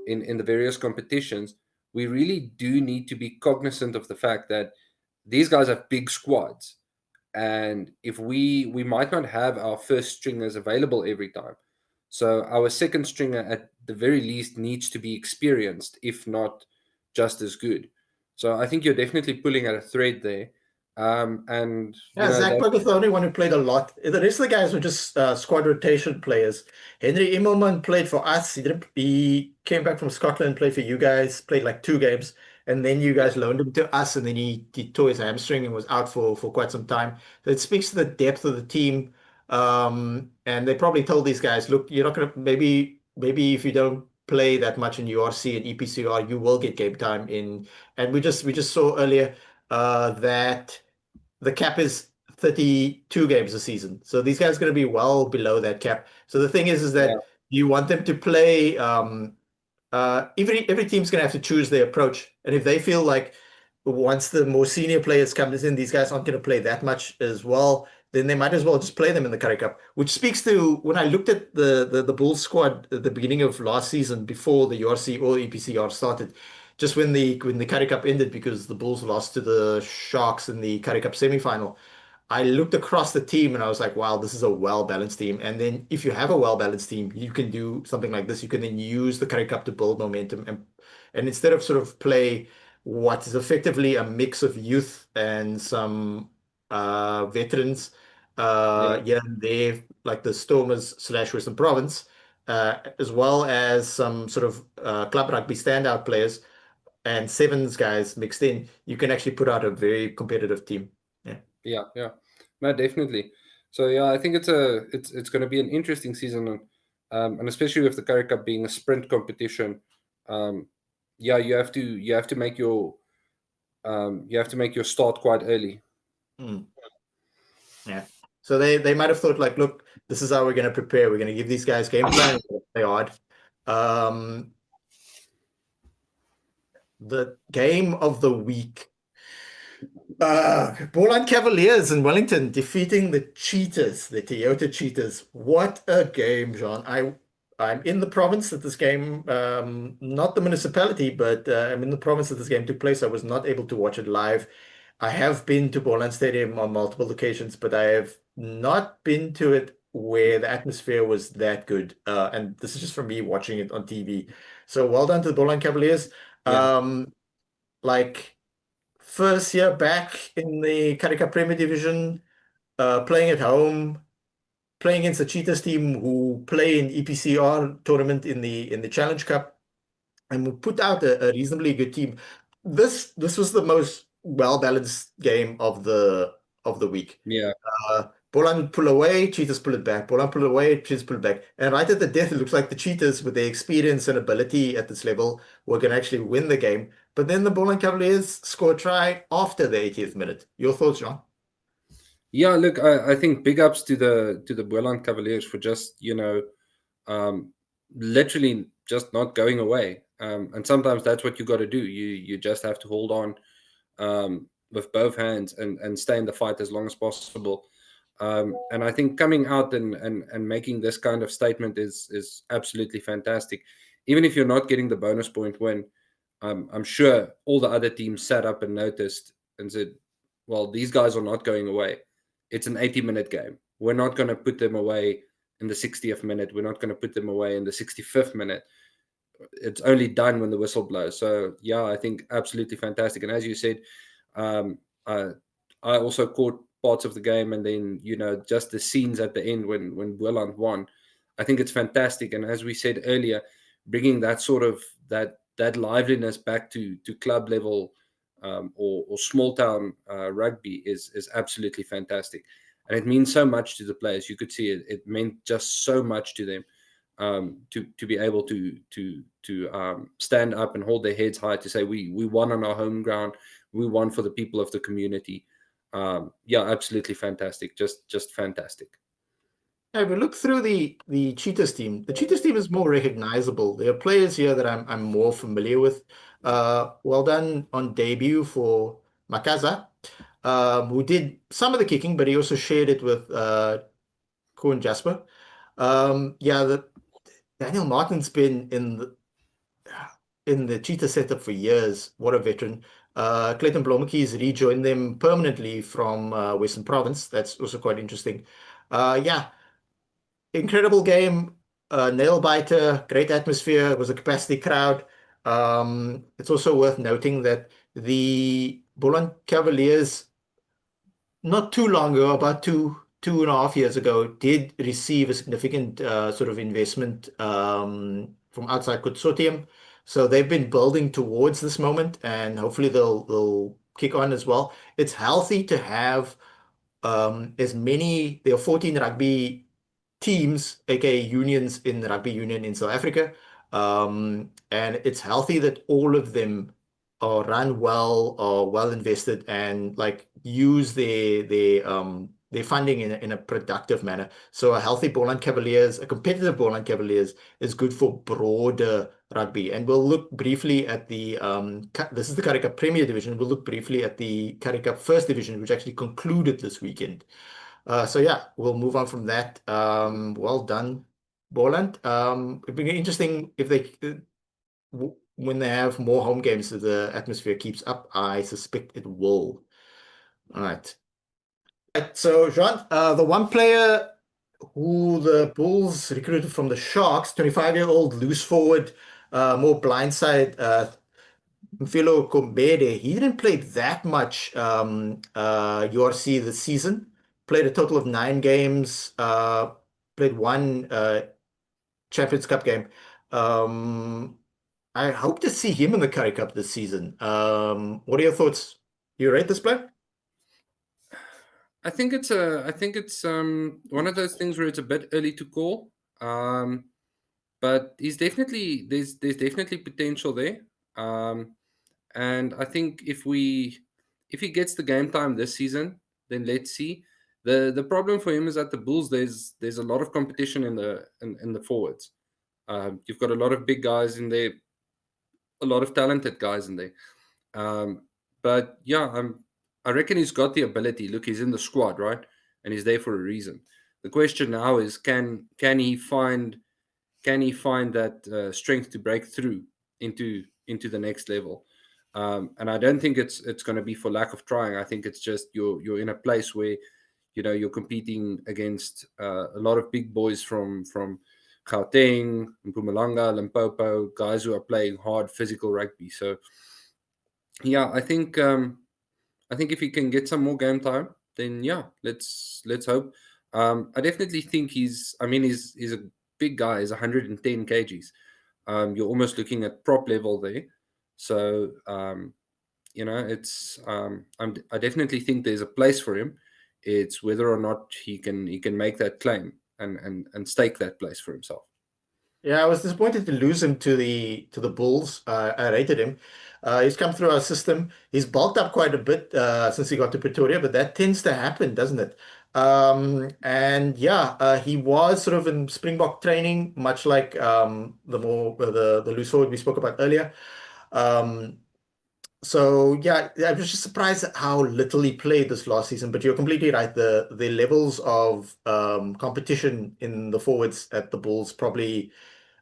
in the various competitions, we really do need to be cognizant of the fact that these guys have big squads. And if we might not have our first stringers available every time. So our second stringer at the very least needs to be experienced, if not just as good. So I think you're definitely pulling at a thread there. And
Yeah, Zach
that
Berger's the only one who played a lot. The rest of the guys were just squad rotation players. Henry Immelman played for us. He came back from Scotland, played for you guys, played like 2 games, and then you guys loaned him to us, and then he tore his hamstring and was out for quite some time. So it speaks to the depth of the team. And they probably told these guys, look, you're not gonna maybe if you don't play that much in URC and EPCR, you will get game time in. And we just saw earlier that the cap is 32 games a season. So these guys are going to be well below that cap. So the thing is
yeah,
that you want them to play. Every team's going to have to choose their approach, and if they feel like once the more senior players come in, these guys aren't going to play that much as well, then they might as well just play them in the Currie Cup. Which speaks to when I looked at the Bulls squad at the beginning of last season before the URC or EPCR started, just when the Currie Cup ended because the Bulls lost to the Sharks in the Currie Cup semifinal. I looked across the team and I was like, wow, this is a well-balanced team. And then if you have a well-balanced team, you can do something like this. You can then use the Currie Cup to build momentum and instead of sort of play what is effectively a mix of youth and some veterans
yeah,
here and there, like the Stormers slash Western Province, as well as some sort of club rugby standout players and sevens guys mixed in, you can actually put out a very competitive team. Yeah.
yeah. No, definitely. So yeah, I think it's going to be an interesting season, and especially with the Currie Cup being a sprint competition. Yeah, you have to make your you have to make your start quite early.
Mm. Yeah. So they might have thought like, look, this is how we're going to prepare. We're going to give these guys game plan. We're gonna play hard. The game of the week. Boland Cavaliers in Wellington defeating the Cheetahs, the Toyota Cheetahs. What a game, John. I'm in the province that this game, not the municipality, but I'm in the province that this game took place. I was not able to watch it live. I have been to Boland Stadium on multiple occasions, but I have not been to it where the atmosphere was that good. And this is just from me watching it on TV. So well done to the Boland Cavaliers.
Yeah.
Like first year back in the Currie Cup Premier Division, playing at home, playing against the Cheetahs team who play in EPCR tournament in the Challenge Cup, and we put out a reasonably good team. This was the most well balanced game of the week.
Yeah.
Boland would pull away, Cheetahs pull it back. Boland pull away, Cheetahs pull it back. And right at the death, it looks like the Cheetahs, with their experience and ability at this level, were going to actually win the game. But then the Boland Cavaliers score a try after the 80th minute. Your thoughts, John?
Yeah, look, I think big ups to the Boland Cavaliers for just, um, literally just not going away. And sometimes that's what you got to do. You just have to hold on with both hands and stay in the fight as long as possible. And I think coming out and making this kind of statement is absolutely fantastic. Even if you're not getting the bonus point win, I'm sure all the other teams sat up and noticed and said, well, these guys are not going away. It's an 80-minute game. We're not going to put them away in the 60th minute. We're not going to put them away in the 65th minute. It's only done when the whistle blows. So, yeah, I think absolutely fantastic. And as you said, um, I also caught parts of the game, and then, just the scenes at the end when Boland won. I think it's fantastic. And as we said earlier, bringing that sort of that liveliness back to club level or small town rugby is absolutely fantastic, and it means so much to the players. You could see it meant just so much to them to be able to stand up and hold their heads high to say we won on our home ground, we won for the people of the community. Yeah, absolutely fantastic, just fantastic.
Yeah, if we look through the Cheetahs team, the Cheetahs team is more recognizable. There are players here that I'm more familiar with. Well done on debut for Makaza, who did some of the kicking, but he also shared it with Koen Jasper. Yeah, Daniel Martin's been in the Cheetah setup for years. What a veteran. Clayton Blommetjies rejoined them permanently from Western Province. That's also quite interesting. Yeah, incredible game, nail biter, great atmosphere. It was a capacity crowd. It's also worth noting that the Boland Cavaliers, not too long ago, about 2.5 years ago, did receive a significant sort of investment from outside consortium. So they've been building towards this moment, and hopefully they'll kick on as well. It's healthy to have as many. There are 14 rugby teams, aka unions in the rugby union in South Africa. And it's healthy that all of them are run well, are well invested, and like use their funding in a productive manner. So a healthy Boland Cavaliers, a competitive Boland Cavaliers is good for broader rugby. And we'll look briefly at this is the Currie Cup Premier Division. We'll look briefly at the Currie Cup First Division, which actually concluded this weekend. So yeah, we'll move on from that. Well done, Boland. It'd be interesting if when they have more home games, if the atmosphere keeps up. I suspect it will. All right. Right, so Jean, the one player who the Bulls recruited from the Sharks, 25-year-old loose forward, more blindside, Mfilo Kombede, he didn't play that much URC this season. Played a total of 9 games, played one Champions Cup game. Um, I hope to see him in the Currie Cup this season. What are your thoughts? You rate this player?
I think it's one of those things where it's a bit early to call. But he's definitely there's definitely potential there. And I think if he gets the game time this season, then let's see. The problem for him is at the Bulls. There's a lot of competition in the forwards. You've got a lot of big guys in there, a lot of talented guys in there. Um, but yeah, I reckon he's got the ability. Look, he's in the squad, right? And he's there for a reason. The question now is, can he find that strength to break through into the next level? And I don't think it's going to be for lack of trying. I think it's just you're in a place where you're competing against a lot of big boys from Gauteng, Mpumalanga, Limpopo, guys who are playing hard physical rugby. So yeah, I think if he can get some more game time, then yeah, let's hope. I definitely think he's a big guy. He's 110 kgs. You're almost looking at prop level there. So it's I definitely think there's a place for him. It's whether or not he can make that claim and stake that place for himself.
Yeah, I was disappointed to lose him to the Bulls. I rated him. He's come through our system. He's bulked up quite a bit since he got to Pretoria, but that tends to happen, doesn't it? And yeah, he was sort of in Springbok training, much like the loose forward we spoke about earlier. Um, so yeah, I was just surprised at how little he played this last season. But you're completely right. The levels of competition in the forwards at the Bulls probably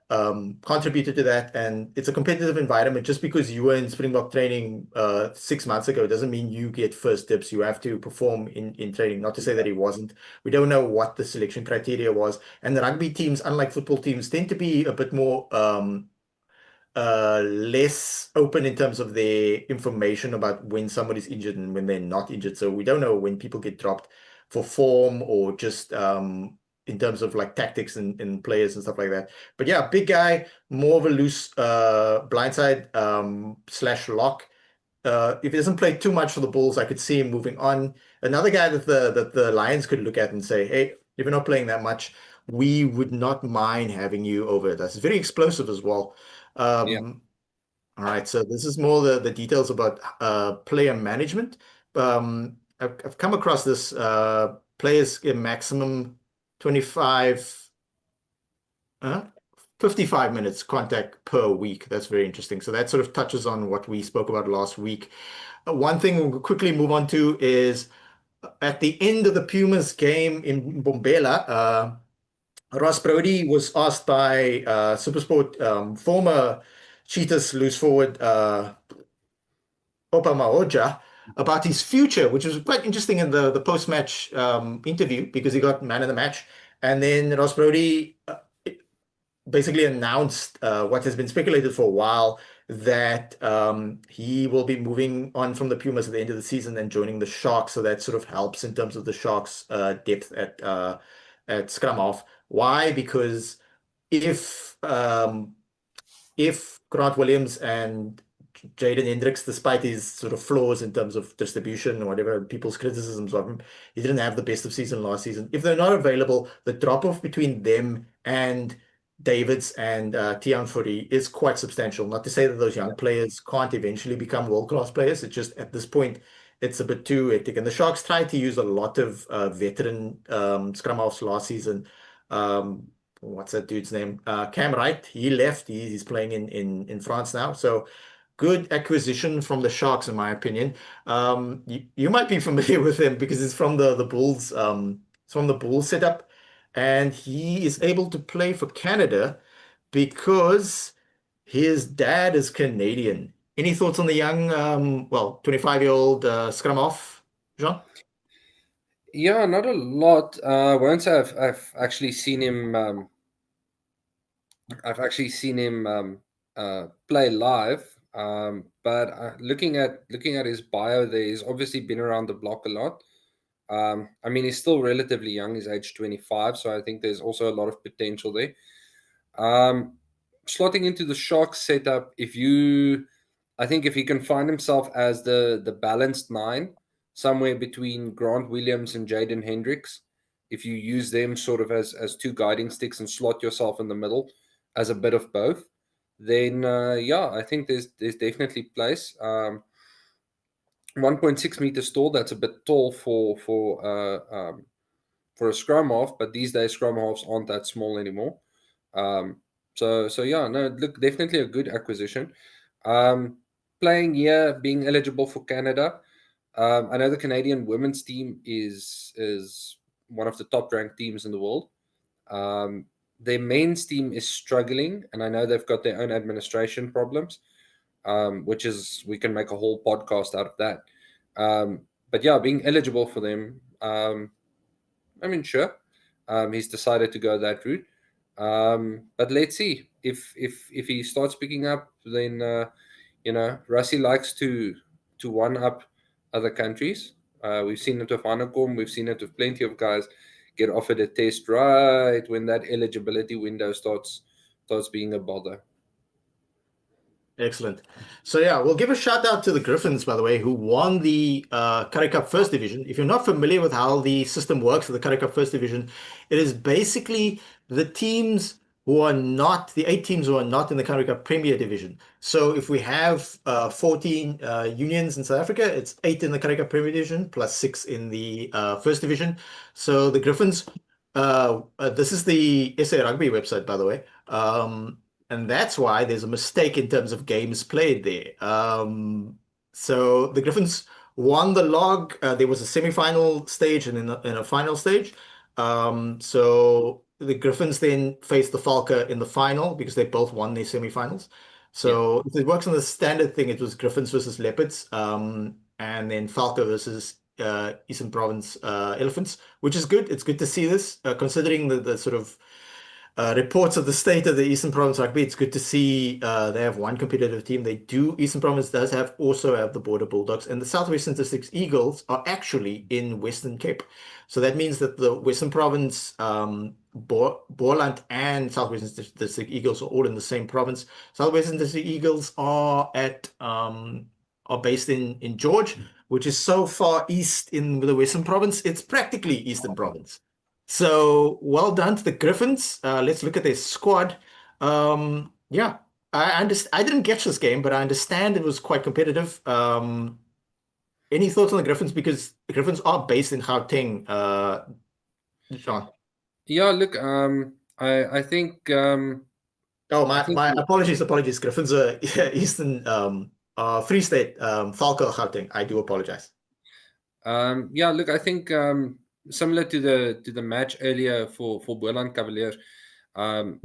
contributed to that. And it's a competitive environment. Just because you were in Springbok training 6 months ago doesn't mean you get first dips. You have to perform in training. Not to say that he wasn't. We don't know what the selection criteria was. And the rugby teams, unlike football teams, tend to be a bit more less open in terms of their information about when somebody's injured and when they're not injured. So we don't know when people get dropped for form or just in terms of like tactics and players and stuff like that. But yeah, big guy, more of a loose blindside slash lock. If he doesn't play too much for the Bulls, I could see him moving on. Another guy that the Lions could look at and say, hey, if you're not playing that much, we would not mind having you over at us. It's very explosive as well.
Yeah.
All right, so this is more the details about player management. I've come across this players get maximum 25, uh, 55 minutes contact per week. That's very interesting. So that sort of touches on what we spoke about last week. One thing we'll quickly move on to is at the end of the Pumas game in Bombela, Ross Brody was asked by SuperSport former Cheetahs loose forward Opa Maoja about his future, which was quite interesting in the post-match interview because he got man of the match. And then Ross Brody basically announced what has been speculated for a while that he will be moving on from the Pumas at the end of the season and joining the Sharks. So that sort of helps in terms of the Sharks' depth at Scrumhalf. Why? Because if Grant Williams and Jaden Hendricks, despite his sort of flaws in terms of distribution or whatever, people's criticisms of him, he didn't have the best of season last season. If they're not available, the drop off between them and Davids and Tian Fourie is quite substantial. Not to say that those young players can't eventually become world-class players. It's just at this point, it's a bit too hectic. And the Sharks tried to use a lot of veteran scrum halves last season. What's that dude's name? Cam Wright. He left. He's playing in France now. So good acquisition from the Sharks, in my opinion. You might be familiar with him because it's from the Bulls. It's from the Bulls setup, and he is able to play for Canada because his dad is Canadian. Any thoughts on the young, 25-year-old scrum off, Jean?
Yeah, not a lot. Once I've actually seen him. I've actually seen him play live. But looking at his bio, there, he's obviously been around the block a lot. He's still relatively young. He's age 25, so I think there's also a lot of potential there. Um, Slotting into the Sharks setup, I think if he can find himself as the balanced nine, somewhere between Grant Williams and Jaden Hendricks, if you use them sort of as two guiding sticks and slot yourself in the middle as a bit of both, then yeah, I think there's definitely place. 1.6 meters tall. That's a bit tall for a scrum half, but these days scrum halves aren't that small anymore. So yeah, no, look, definitely a good acquisition. Um, Playing here, being eligible for Canada. I know the Canadian women's team is one of the top ranked teams in the world. Um, their men's team is struggling, and I know they've got their own administration problems, which is we can make a whole podcast out of that. But yeah, being eligible for them, I mean, sure, he's decided to go that route. But let's see if he starts picking up, then Rassie likes to one up other countries. We've seen it with Hanekom, we've seen it with plenty of guys get offered a test right when that eligibility window starts being a bother.
Excellent. So yeah, we'll give a shout out to the Griffins, by the way, who won the Currie Cup First Division. If you're not familiar with how the system works for the Currie Cup First Division, it is basically the teams who are not the 8 teams who are not in the Currie Cup Premier Division. So if we have 14 unions in South Africa, it's 8 in the Currie Cup Premier Division plus 6 in the First Division. So the Griffins, this is the SA Rugby website, by the way. And that's why there's a mistake in terms of games played there. So the Griffins won the log. There was a semi-final stage and in a final stage. So the Griffins then faced the Falca in the final because they both won their semi-finals.
Yeah,
So if it works on the standard thing, it was Griffins versus Leopards, and then Falca versus Eastern Province Elephants, which is good. It's good to see this, considering the sort of reports of the state of the Eastern Province rugby. It's good to see they have one competitive team. They do. Eastern Province does also have the Border Bulldogs, and the Southwestern Districts Eagles are actually in Western Cape. So that means that the Western Province, Boland and Southwestern District Eagles are all in the same province. Southwestern District Eagles are based in George, which is so far east in the Western Province. It's practically Eastern Province. So well done to the Griffins. Let's look at their squad. Yeah, I understand. I didn't catch this game, but I understand it was quite competitive. Any thoughts on the Griffins? Because the Griffins are based in Gauteng. Sean.
yeah. Look, I think
Oh,
I
my
think
my apologies, apologies. Griffins are Eastern Free State, Falco, Gauteng. I do apologize.
yeah. Look, I think similar to the match earlier for Boland Cavaliers, um,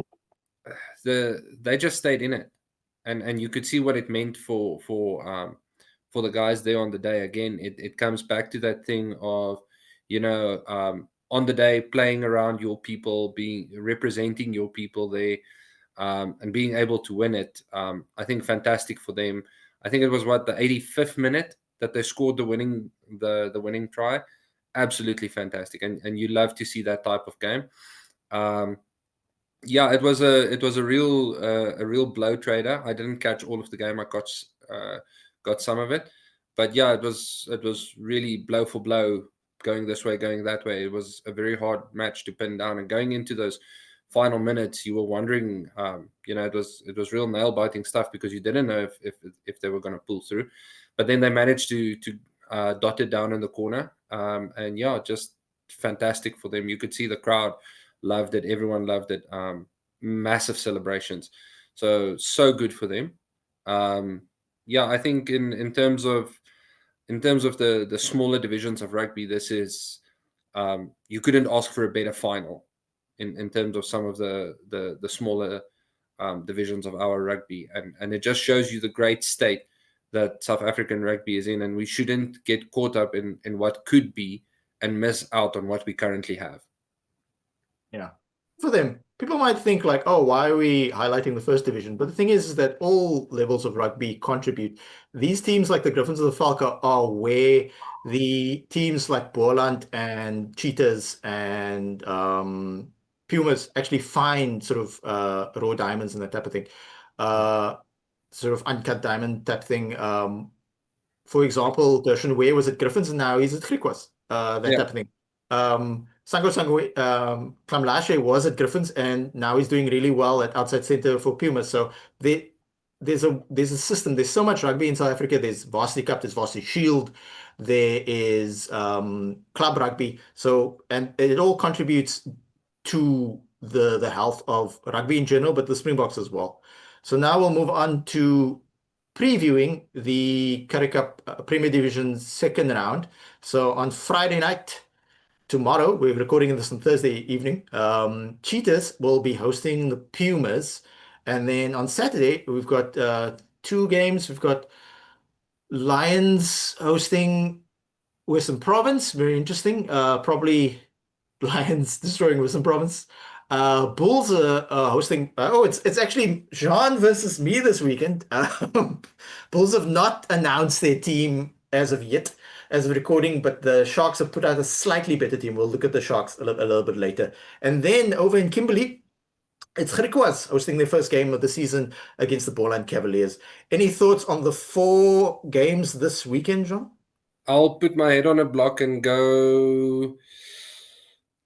they just stayed in it, and you could see what it meant for the guys there on the day. Again, it comes back to that thing of on the day playing around your people, being representing your people there, and being able to win it. I think fantastic for them. I think it was what, the 85th minute that they scored the winning try. Absolutely fantastic, and you love to see that type of game. Um, yeah, it was a real blow trader. I didn't catch all of the game. I got some of it, but yeah, it was really blow for blow, going this way, going that way. It was a very hard match to pin down, and going into those final minutes, you were wondering, it was real nail biting stuff because you didn't know if they were going to pull through, but then they managed to dot it down in the corner, and yeah, just fantastic for them. You could see the crowd loved it. Everyone loved it. Massive celebrations. So good for them. Yeah, I think in terms of the smaller divisions of rugby, this is you couldn't ask for a better final in terms of some of the smaller divisions of our rugby, and it just shows you the great state that South African rugby is in, and we shouldn't get caught up in what could be and miss out on what we currently have.
Yeah. For them, people might think like, oh, why are we highlighting the first division? But the thing is that all levels of rugby contribute. These teams like the Griffins of the Falca are where the teams like Boland and Cheetahs and Pumas actually find sort of raw diamonds and that type of thing. Uh, Sort of uncut diamond type thing. For example, Gershon Ware was at Griffins and now he's at Griquas, that
Yeah.
type of thing. Sango Klamlashe was at Griffins, and now he's doing really well at outside center for Pumas. So they, there's a system. There's so much rugby in South Africa. There's Varsity Cup, there's Varsity Shield, there is club rugby. So and it all contributes to the health of rugby in general, but the Springboks as well. So now we'll move on to previewing the Currie Cup Premier Division second round. So on Friday night, tomorrow, we're recording this on Thursday evening. Cheetahs will be hosting the Pumas. And then on Saturday, we've got two games. We've got Lions hosting Western Province. Very interesting. Probably Lions destroying Western Province. Bulls are hosting. It's actually Jean versus me this weekend. Bulls have not announced their team as of yet, as of recording, but the Sharks have put out a slightly better team. We'll look at the Sharks a little bit later. And then over in Kimberley, it's Griquas hosting their first game of the season against the Boland Cavaliers. Any thoughts on the four games this weekend, Jean?
I'll put my head on a block and go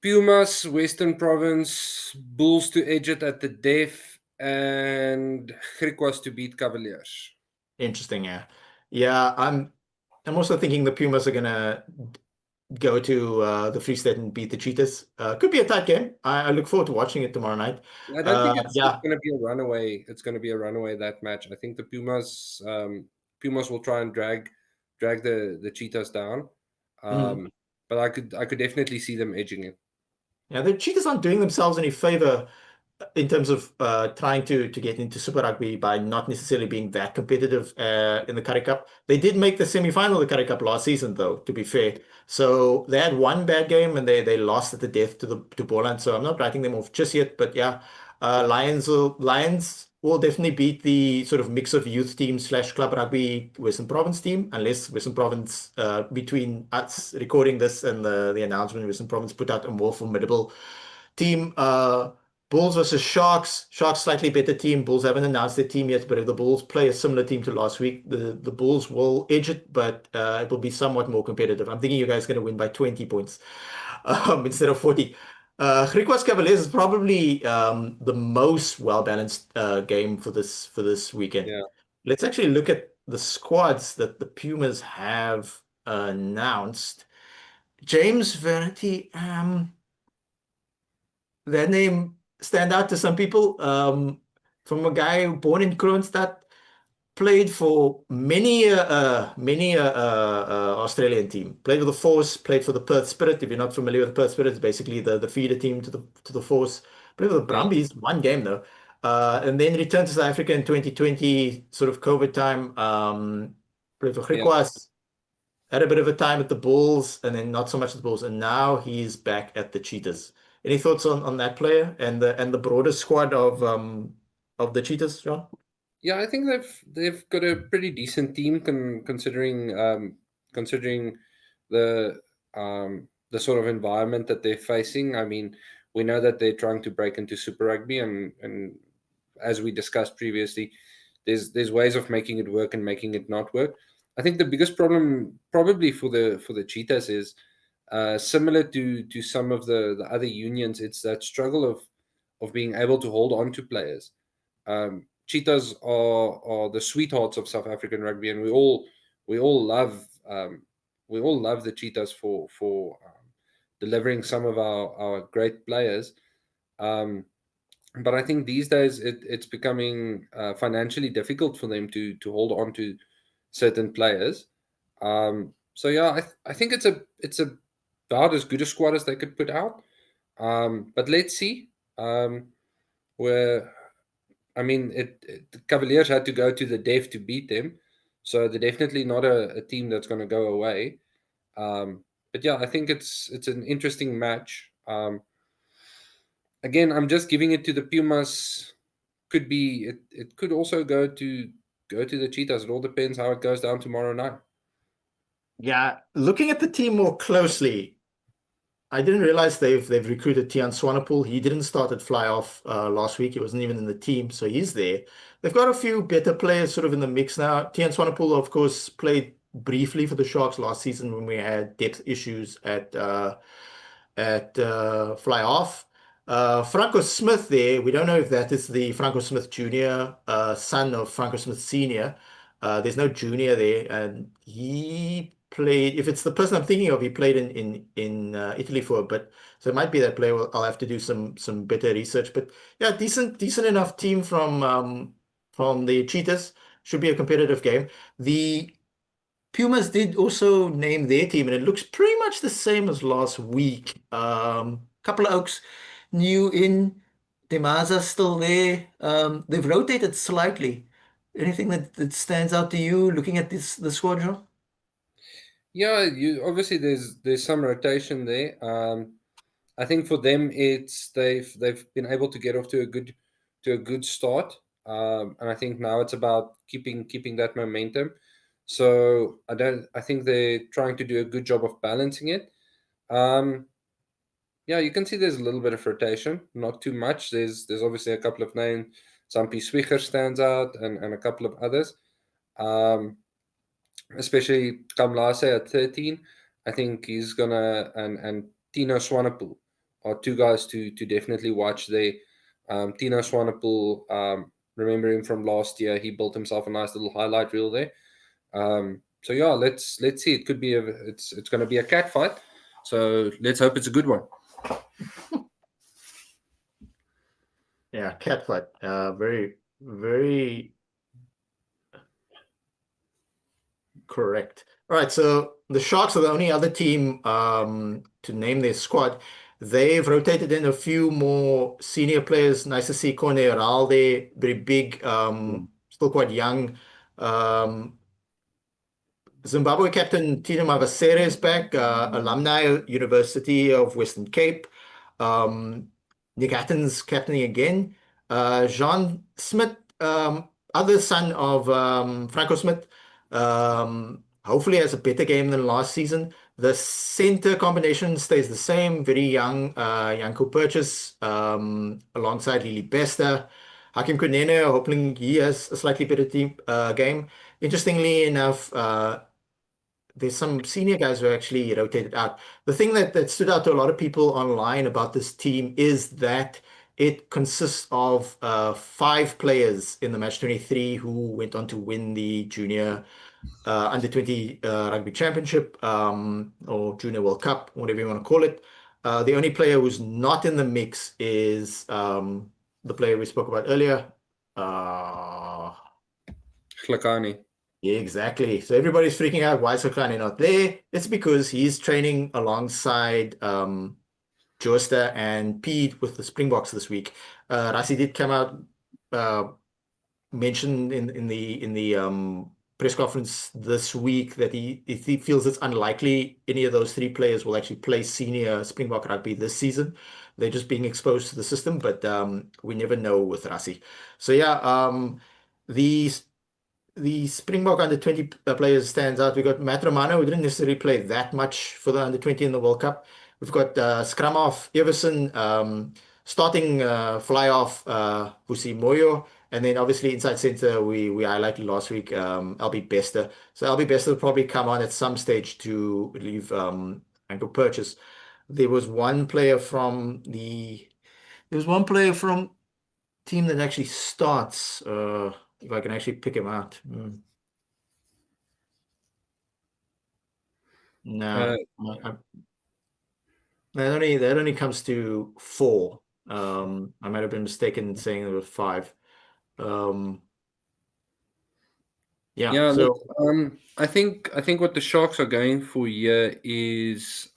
Pumas, Western Province, Bulls to edge it at the Def, and Griquas to beat Cavaliers.
Interesting, yeah. Yeah, I'm also thinking the Pumas are gonna go to the Free State and beat the Cheetahs. Could be a tight game. I look forward to watching it tomorrow night.
I don't think it's
Yeah.
going to be a runaway. It's going to be a runaway that match. I think the Pumas will try and drag the Cheetahs down.
Mhm.
But I could definitely see them edging it.
Yeah, the Cheetahs aren't doing themselves any favor in terms of trying to get into Super Rugby by not necessarily being that competitive in the Currie Cup. They did make the semi-final of the Currie Cup last season, though, to be fair. So they had one bad game and they lost at the death to Boland. So I'm not writing them off just yet, but yeah, Lions will definitely beat the sort of mix of youth team slash club rugby Western Province team, unless Western Province between us recording this and the announcement, Western Province put out a more formidable team. Bulls versus Sharks. Sharks slightly better team. Bulls haven't announced their team yet, but if the Bulls play a similar team to last week, the Bulls will edge it, but it will be somewhat more competitive. I'm thinking you guys are going to win by 20 points instead of 40. Griquas Cavaliers is probably the most well-balanced game for this weekend.
Yeah,
Let's actually look at the squads that the Pumas have announced. James Verity, that name stand out to some people. From a guy born in Kroonstad, played for many Australian team. Played for the Force, played for the Perth Spirit. If you're not familiar with Perth Spirit, it's basically the feeder team to the Force. Played for the
yeah,
Brumbies, one game though. And then returned to South Africa in 2020, sort of COVID time. Played for
yeah.
Griquas, had a bit of a time at the Bulls, and then not so much at the Bulls, and now he's back at the Cheetahs. Any thoughts on that player and the broader squad of the Cheetahs, John?
Yeah, I think they've got a pretty decent team considering the sort of environment that they're facing. I mean, we know that they're trying to break into Super Rugby, and as we discussed previously, there's ways of making it work and making it not work. I think the biggest problem probably for the Cheetahs is similar to some of the other unions. It's that struggle of being able to hold on to players. Cheetahs are the sweethearts of South African rugby, and we all love the Cheetahs for delivering some of our great players. Um, but I think these days it's becoming financially difficult for them to hold on to certain players. So yeah, I think it's about as good a squad as they could put out. But let's see. Where I mean, the Cavaliers had to go to the Def to beat them, so they're definitely not a team that's going to go away. But yeah, I think it's an interesting match. Again, I'm just giving it to the Pumas. Could be it could also go to the Cheetahs. It all depends how it goes down tomorrow night.
Yeah, looking at the team more closely, I didn't realize they've recruited Tian Swanepoel. He didn't start at Fly Off last week. He wasn't even in the team, so he's there. They've got a few better players sort of in the mix now. Tian Swanepoel, of course, played briefly for the Sharks last season when we had depth issues at fly half. Franco Smith there, we don't know if that is the Franco Smith Jr., son of Franco Smith Sr. There's no junior there, and he played. If it's the person I'm thinking of, he played in Italy for a bit, so it might be that player. I'll have to do some better research, but yeah, decent enough team from the Cheetahs. Should be a competitive game. The Pumas did also name their team, and it looks pretty much the same as last week. Couple of Oaks new in. Demaza still there. They've rotated slightly. Anything that stands out to you looking at the squadron?
Yeah, you obviously there's some rotation there. I think for them it's they've been able to get off to a good start, and I think now it's about keeping that momentum. So I think they're trying to do a good job of balancing it. Um, yeah, you can see there's a little bit of rotation, not too much. There's obviously a couple of names. Zampi Swicher stands out, and a couple of others. Um, Especially Kamlase at 13. I think he's gonna and Tino Swanepoel are two guys to definitely watch there. Tino Swanepoel, remember him from last year. He built himself a nice little highlight reel there. So yeah, let's see. It could be it's gonna be a cat fight. So let's hope it's a good one.
Yeah, catfight. Very correct. All right, so the Sharks are the only other team to name their squad. They've rotated in a few more senior players. Nice to see Corne Raal there, very big, still quite young. Um, Zimbabwe captain Tino Mavasere is back, alumni University of Western Cape. Um, Nick Hatton's captaining again. Jean Smith, other son of Franco Smith, hopefully has a better game than last season. The center combination stays the same. Very young, Janko Purchase alongside Lily Bester. Hakim Kunene, hoping he has a slightly better team game. Interestingly enough, there's some senior guys who actually rotated out. The thing that stood out to a lot of people online about this team is that it consists of five players in the match 23 who went on to win the junior under 20 rugby championship or junior World Cup, whatever you want to call it. The only player who's not in the mix is the player we spoke about earlier. Uh,
Hlakani.
yeah, exactly. So everybody's freaking out. Why is Hlakani not there? It's because he's training alongside Joosta and Pete with the Springboks this week. Rassie did come out, uh, mention in the press conference this week that he feels it's unlikely any of those three players will actually play senior Springbok rugby this season. They're just being exposed to the system, but we never know with Rassie. So yeah, the the Springbok under 20 players stands out. We got Matt Romano, who didn't necessarily play that much for the under 20 in the World Cup. We've got Scrumhalf, Everson, starting fly off Vusi Moyo, and then obviously inside center we highlighted last week LB Bester. So LB Bester will probably come on at some stage to leave Ankle Purchase. There was one player from the there was one player from team that actually starts. If I can actually pick him out.
Uh,
No, that only comes to four. I might have been mistaken in saying there were five. Um, yeah.
Yeah, look,
So
I think what the Sharks are going for here is,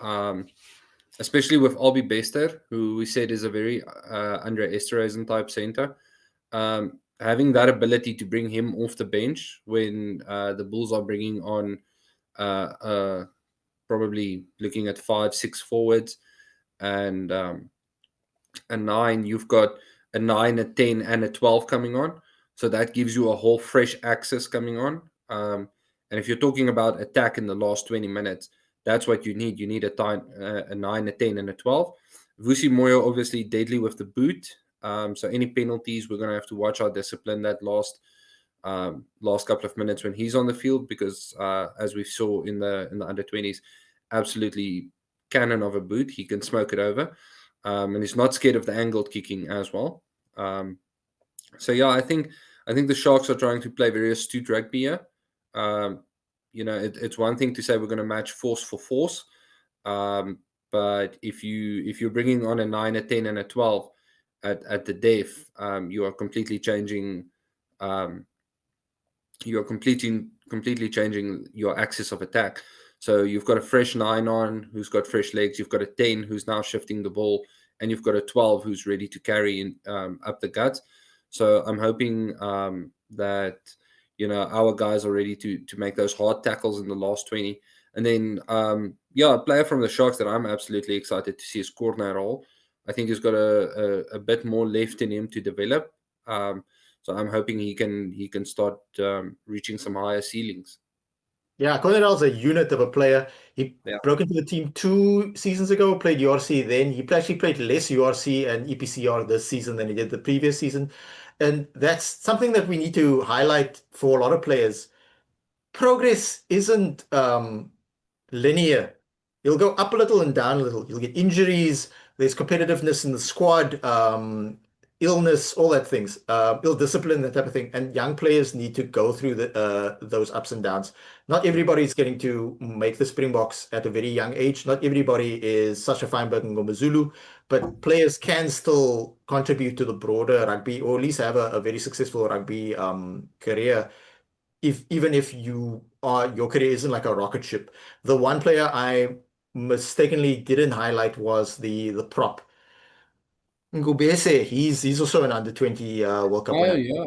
especially with Albie Bester, who we said is a very Andre Esterhuizen type center, having that ability to bring him off the bench when the Bulls are bringing on uh, uh, probably looking at 5, 6 forwards and a 9, you've got a 9, a 10, and a 12 coming on. So that gives you a whole fresh axis coming on. And if you're talking about attack in the last 20 minutes, that's what you need. You need a 9, a 10, and a 12. Vusi Moyo obviously deadly with the boot. So any penalties, we're going to have to watch our discipline that last couple of minutes when he's on the field because as we saw in the under 20s, absolutely cannon of a boot. He can smoke it over, and he's not scared of the angled kicking as well. So yeah, I think the Sharks are trying to play very astute rugby here. It's one thing to say we're going to match force for force, but if you're bringing on a 9, a 10, and a 12 at the def, you are completely changing. You are completely changing your axis of attack. So you've got a fresh 9 on who's got fresh legs. You've got a 10 who's now shifting the ball, and you've got a 12 who's ready to carry in, up the guts. So I'm hoping that our guys are ready to make those hard tackles in the last 20. And then a player from the Sharks that I'm absolutely excited to see is Corner. I think he's got a bit more left in him to develop. So I'm hoping he can start reaching some higher ceilings.
Yeah, Conrad's a unit of a player. He
Yeah.
broke into the team 2 seasons ago, played URC then. He actually played less URC and EPCR this season than he did the previous season. And that's something that we need to highlight for a lot of players. Progress isn't linear. You'll go up a little and down a little. You'll get injuries. There's competitiveness in the squad, illness, all that things, ill discipline, that type of thing. And young players need to go through those ups and downs. Not everybody is getting to make the Springboks at a very young age. Not everybody is Sasha Feinberg and Ngomazulu, but players can still contribute to the broader rugby, or at least have a very successful rugby career even if your career isn't like a rocket ship. The one player I mistakenly didn't highlight was the prop. Ngubese, he's also an under 20 World Cup
Oh
winner.
yeah,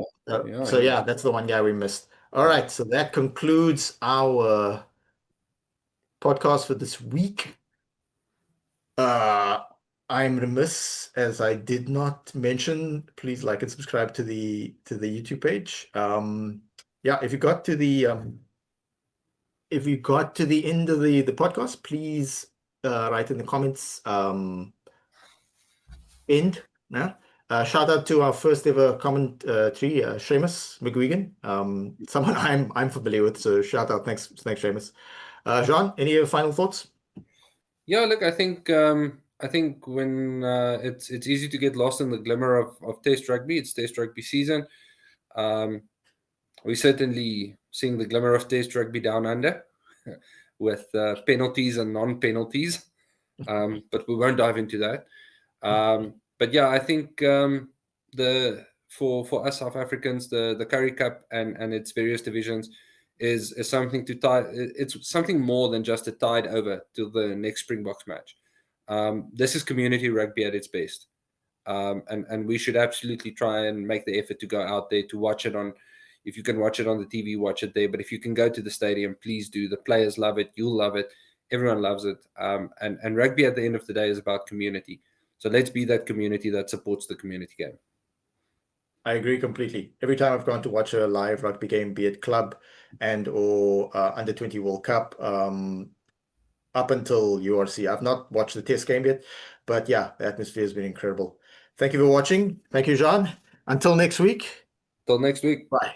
So
yeah.
yeah, that's the one guy we missed. All right, so that concludes our podcast for this week. Uh, I'm remiss as I did not mention, please like and subscribe to the YouTube page. Yeah, if you got to the end of the podcast, please write in the comments end. Yeah. Shout out to our first ever comment tree, Seamus McGuigan. Someone I'm familiar with, so shout out. Thanks, Seamus. Jean, any final thoughts?
Yeah, look, I think when it's easy to get lost in the glimmer of Test rugby. It's Test rugby season. We're certainly seeing the glimmer of Test rugby down under, with penalties and non-penalties. But we won't dive into that. But yeah, I think the for us South Africans, the Currie Cup and its various divisions is something to tie. It's something more than just a tide over to the next Springboks match. This is community rugby at its best, and we should absolutely try and make the effort to go out there to watch it on. If you can watch it on the TV, watch it there. But if you can go to the stadium, please do. The players love it. You'll love it. Everyone loves it. And rugby at the end of the day is about community. So let's be that community that supports the community game.
I agree completely. Every time I've gone to watch a live rugby game, be it club and or under 20 World Cup, up until URC, I've not watched the test game yet, but yeah, the atmosphere has been incredible. Thank you for watching. Thank you, Jean. Until next week.
Till next week.
Bye.